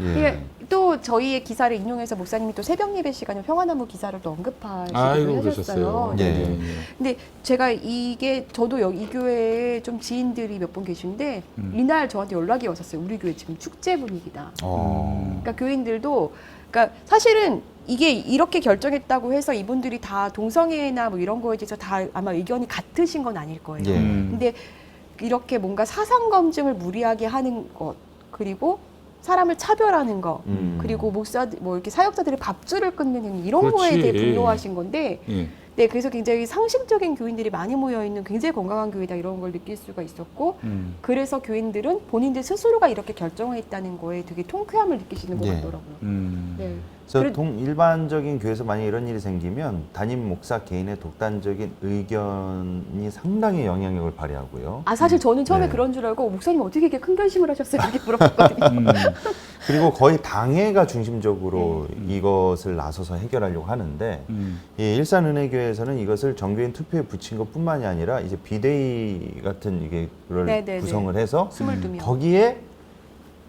예. 이게 또 저희의 기사를 인용해서 목사님이 또 새벽 예배 시간에 평화나무 기사를 또 언급하시기도 아이고 하셨어요. 그러셨어요. 예. 예. 예. 근데 제가 이게 저도 여기 이 교회에 좀 지인들이 몇 분 계신데 이날 저한테 연락이 왔었어요. 우리 교회 지금 축제 분위기다. 그러니까 교인들도 그러니까 사실은 이게 이렇게 결정했다고 해서 이분들이 다 동성애나 뭐 이런 거에 대해서 다 아마 의견이 같으신 건 아닐 거예요. 예. 근데 이렇게 뭔가 사상 검증을 무리하게 하는 것 그리고 사람을 차별하는 거 그리고 목사 뭐 이렇게 사역자들의 밥줄을 끊는 행위 이런 거에 대해 그렇지. 분노하신 건데 예. 네, 그래서 굉장히 상식적인 교인들이 많이 모여 있는 굉장히 건강한 교회다 이런 걸 느낄 수가 있었고, 그래서 교인들은 본인들 스스로가 이렇게 결정했다는 거에 되게 통쾌함을 느끼시는 것 예. 같더라고요. 네. 그래서 일반적인 교회에서 만약 이런 일이 생기면 담임 목사 개인의 독단적인 의견이 상당히 영향력을 발휘하고요. 아, 사실 저는 처음에 네. 그런 줄 알고 목사님 어떻게 이렇게 큰 결심을 하셨어요? 이렇게 물어봤거든요. 그리고 거의 당회가 중심적으로 이것을 나서서 해결하려고 하는데 이 일산은혜교회에서는 이것을 정교인 투표에 붙인 것뿐만이 아니라 이제 비대위 같은 이게 그걸 네네네. 구성을 해서 22명. 거기에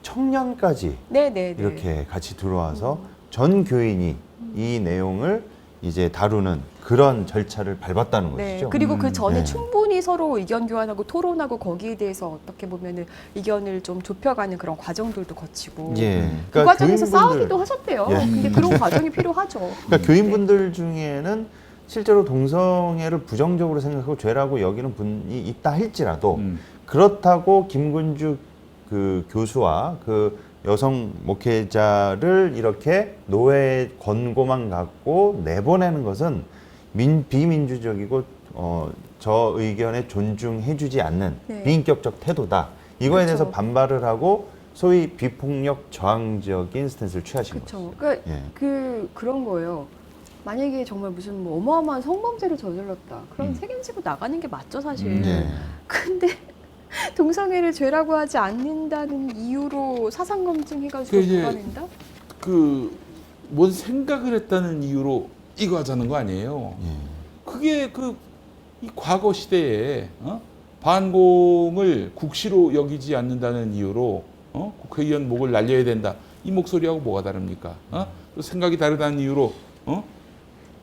청년까지 네네네. 이렇게 같이 들어와서 전 교인이 이 내용을 이제 다루는 그런 절차를 밟았다는 네. 것이죠. 그리고 그 전에 네. 충분히 서로 의견 교환하고 토론하고 거기에 대해서 어떻게 보면은 의견을 좀 좁혀가는 그런 과정들도 거치고 예. 그 과정에서 교인분들- 싸우기도 하셨대요. 예. 근데 그런 과정이 필요하죠. 그러니까 교인분들 중에는 실제로 동성애를 부정적으로 생각하고 죄라고 여기는 분이 있다 할지라도 그렇다고 김근주 그 교수와 그 여성 목회자를 이렇게 노예 권고만 갖고 내보내는 것은 비민주적이고 저 의견에 존중해주지 않는 네. 비인격적 태도다. 이거에 그렇죠. 대해서 반발을 하고 소위 비폭력 저항적인 스탠스를 취하신 거죠. 그렇죠. 그러니까 예. 그런 거예요. 만약에 정말 무슨 뭐 어마어마한 성범죄를 저질렀다. 그럼 책임지고 나가는 게 맞죠, 사실. 예. 근데 동성애를 죄라고 하지 않는다는 이유로 사상 검증해가지고 그 이제 몰아낸다? 뭔 생각을 했다는 이유로 이거 하자는 거 아니에요. 예. 그게 이 과거 시대에 반공을 국시로 여기지 않는다는 이유로 국회의원 목을 날려야 된다. 이 목소리하고 뭐가 다릅니까? 또 생각이 다르다는 이유로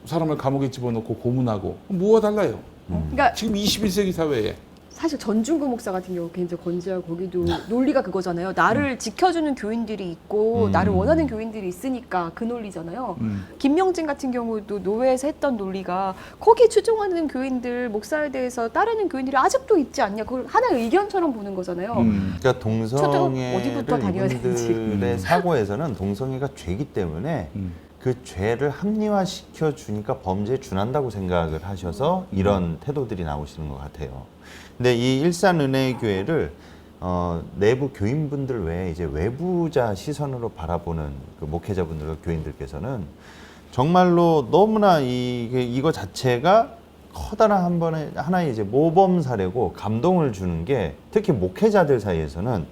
사람을 감옥에 집어넣고 고문하고 뭐가 달라요? 그러니까 지금 21세기 사회에 사실 전중구 목사 같은 경우 굉장히 건재하고 거기도 논리가 그거잖아요. 나를 지켜주는 교인들이 있고 나를 원하는 교인들이 있으니까 그 논리잖아요. 김명진 같은 경우도 노회에서 했던 논리가 거기에 추종하는 교인들, 목사에 대해서 따르는 교인들이 아직도 있지 않냐. 그걸 하나의 의견처럼 보는 거잖아요. 그러니까 어디부터 동성애를 다녀야 되는지. 이분들의 사고에서는 동성애가 죄이기 때문에 그 죄를 합리화시켜 주니까 범죄에 준한다고 생각을 하셔서 이런 태도들이 나오시는 것 같아요. 근데 이 일산은혜교회를 내부 교인분들 외에 이제 외부자 시선으로 바라보는 그 목회자분들과 교인들께서는 정말로 너무나 이거 자체가 커다란 하나의 이제 모범 사례고 감동을 주는 게 특히 목회자들 사이에서는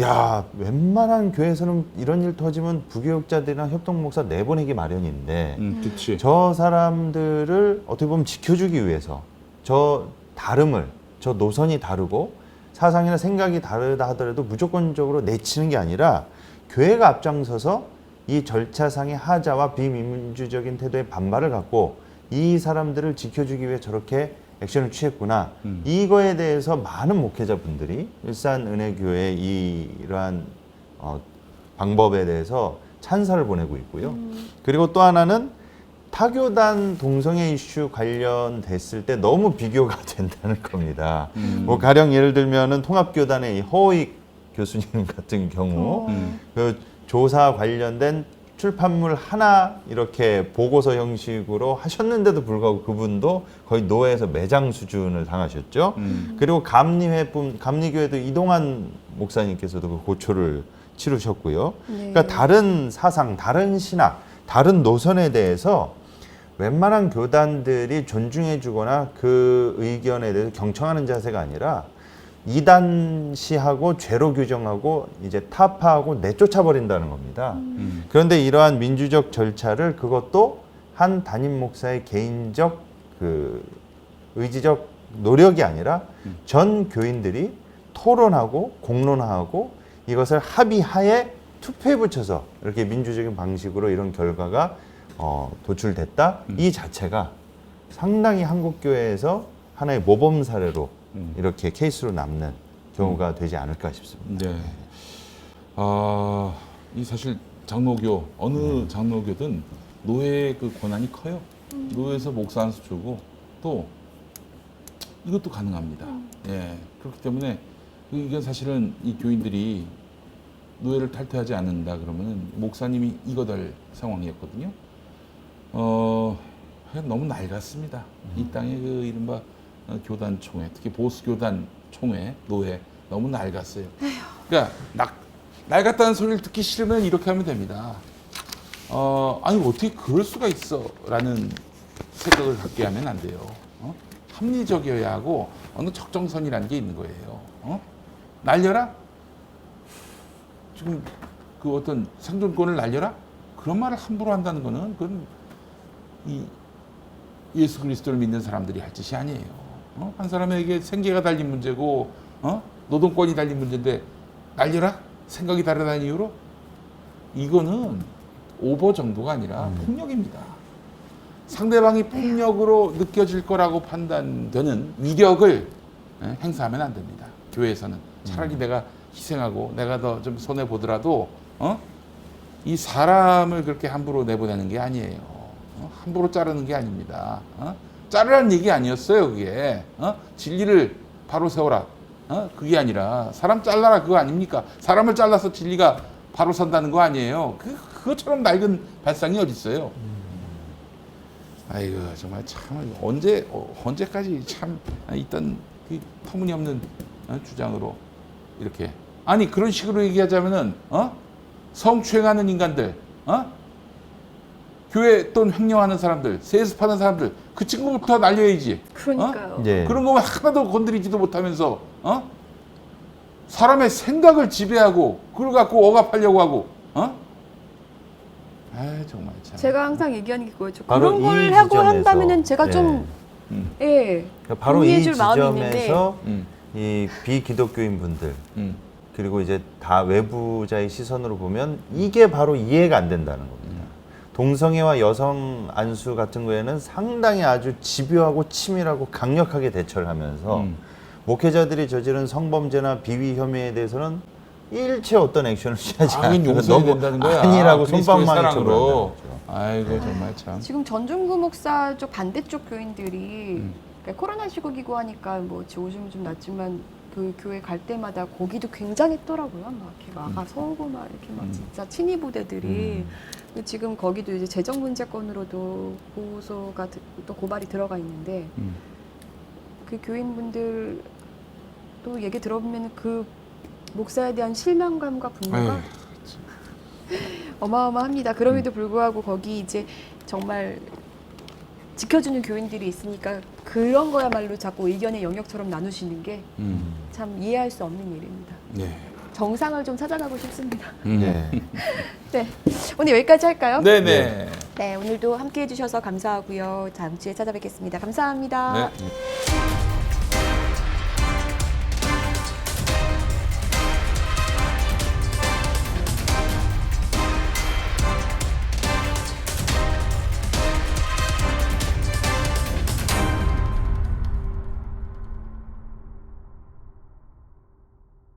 야, 웬만한 교회에서는 이런 일 터지면 부교육자들이나 협동목사 내보내기 마련인데 그치. 저 사람들을 어떻게 보면 지켜주기 위해서 저 노선이 다르고 사상이나 생각이 다르다 하더라도 무조건적으로 내치는 게 아니라 교회가 앞장서서 이 절차상의 하자와 비민주적인 태도에 반발을 갖고 이 사람들을 지켜주기 위해 저렇게 액션을 취했구나. 이거에 대해서 많은 목회자분들이 일산은혜교회의 이러한 방법에 대해서 찬사를 보내고 있고요. 그리고 또 하나는 타교단 동성애 이슈 관련됐을 때 너무 비교가 된다는 겁니다. 뭐 가령 예를 들면은 통합교단의 이 허익 교수님 같은 경우 그 조사 관련된 출판물 하나 이렇게 보고서 형식으로 하셨는데도 불구하고 그분도 거의 노예에서 매장 수준을 당하셨죠. 그리고 감리교회도 이동환 목사님께서도 그 고초를 치르셨고요. 네. 그러니까 다른 사상, 다른 신학, 다른 노선에 대해서 웬만한 교단들이 존중해주거나 그 의견에 대해서 경청하는 자세가 아니라 이단시하고 죄로 규정하고 이제 타파하고 내쫓아버린다는 겁니다. 그런데 이러한 민주적 절차를 그것도 한 담임 목사의 개인적 그 의지적 노력이 아니라 전 교인들이 토론하고 공론화하고 이것을 합의하에 투표에 붙여서 이렇게 민주적인 방식으로 이런 결과가 도출됐다. 이 자체가 상당히 한국교회에서 하나의 모범 사례로 이렇게 케이스로 남는 경우가 되지 않을까 싶습니다. 네. 이 사실 장로교 어느 장로교든 노예의 그 권한이 커요. 노예에서 목사 한 수 주고 또 이것도 가능합니다. 예. 그렇기 때문에 이건 사실은 이 교인들이 노예를 탈퇴하지 않는다 그러면은 목사님이 이거될 상황이었거든요. 너무 낡았습니다. 이 땅의 그 이른바 교단 총회, 특히 보수 교단 총회, 노회 너무 낡았어요. 그러니까 낡았다는 소리를 듣기 싫으면 이렇게 하면 됩니다. 아니 어떻게 그럴 수가 있어라는 생각을 갖게 하면 안 돼요. 합리적이어야 하고 어느 적정선이라는 게 있는 거예요. 날려라? 지금 그 어떤 생존권을 날려라? 그런 말을 함부로 한다는 거는 그건 이 예수 그리스도를 믿는 사람들이 할 짓이 아니에요. 한 사람에게 생계가 달린 문제고 노동권이 달린 문제인데 날려라? 생각이 다르다는 이유로? 이거는 오버 정도가 아니라 폭력입니다. 상대방이 폭력으로 느껴질 거라고 판단되는 위력을 행사하면 안 됩니다. 교회에서는 차라리 내가 희생하고 내가 더 좀 손해 보더라도 이 사람을 그렇게 함부로 내보내는 게 아니에요. 함부로 자르는 게 아닙니다. 자르라는 얘기 아니었어요. 그게 진리를 바로 세워라. 그게 아니라 사람 잘라라 그거 아닙니까? 사람을 잘라서 진리가 바로 선다는 거 아니에요. 그것처럼 낡은 발상이 어디 있어요? 아이고 정말 참 언제까지 참 있던 그 터무니없는 주장으로 이렇게 아니 그런 식으로 얘기하자면은 성추행하는 인간들, 교회 돈 횡령하는 사람들, 세습하는 사람들 그 친구부터 날려야지. 그러니까요. 예. 그런 거면 하나도 건드리지도 못하면서 사람의 생각을 지배하고 그걸 갖고 억압하려고 하고 정말 참. 제가 항상 얘기하는 게 그거죠. 바로 그런 걸 이 하고 지점에서, 한다면은 제가 좀 예. 그러니까 바로 이 동의해줄 마음이 있는데 지점에서 이 비기독교인 분들 그리고 이제 다 외부자의 시선으로 보면 이게 바로 이해가 안 된다는 겁니다. 동성애와 여성 안수 같은 거에는 상당히 아주 집요하고 치밀하고 강력하게 대처를 하면서 목회자들이 저지른 성범죄나 비위 혐의에 대해서는 일체 어떤 액션을 취하지 않고 용서해야 된다는 거야. 아니라고 그리스도의 손방망이 사랑으로. 쳐버린다는 아이고 정말 참. 지금 전중구 목사 쪽 반대쪽 교인들이 그러니까 코로나 시국이고 하니까 뭐 요즘 좀 낫지만 그 교회 갈 때마다 거기도 굉장했더라고요. 막 이렇게 막아서 오고 막 이렇게 막 진짜 친위 부대들이 지금 거기도 이제 재정 문제건으로도 보고서가 또 고발이 들어가 있는데 그 교인분들 또 얘기 들어보면 그 목사에 대한 실망감과 분노가 어마어마합니다. 그럼에도 불구하고 거기 이제 정말 지켜주는 교인들이 있으니까 그런 거야말로 자꾸 의견의 영역처럼 나누시는 게 참 이해할 수 없는 일입니다. 네. 정상을 좀 찾아가고 싶습니다. 네. 네, 오늘 여기까지 할까요? 네네. 네, 오늘도 함께해 주셔서 감사하고요. 다음 주에 찾아뵙겠습니다. 감사합니다. 네.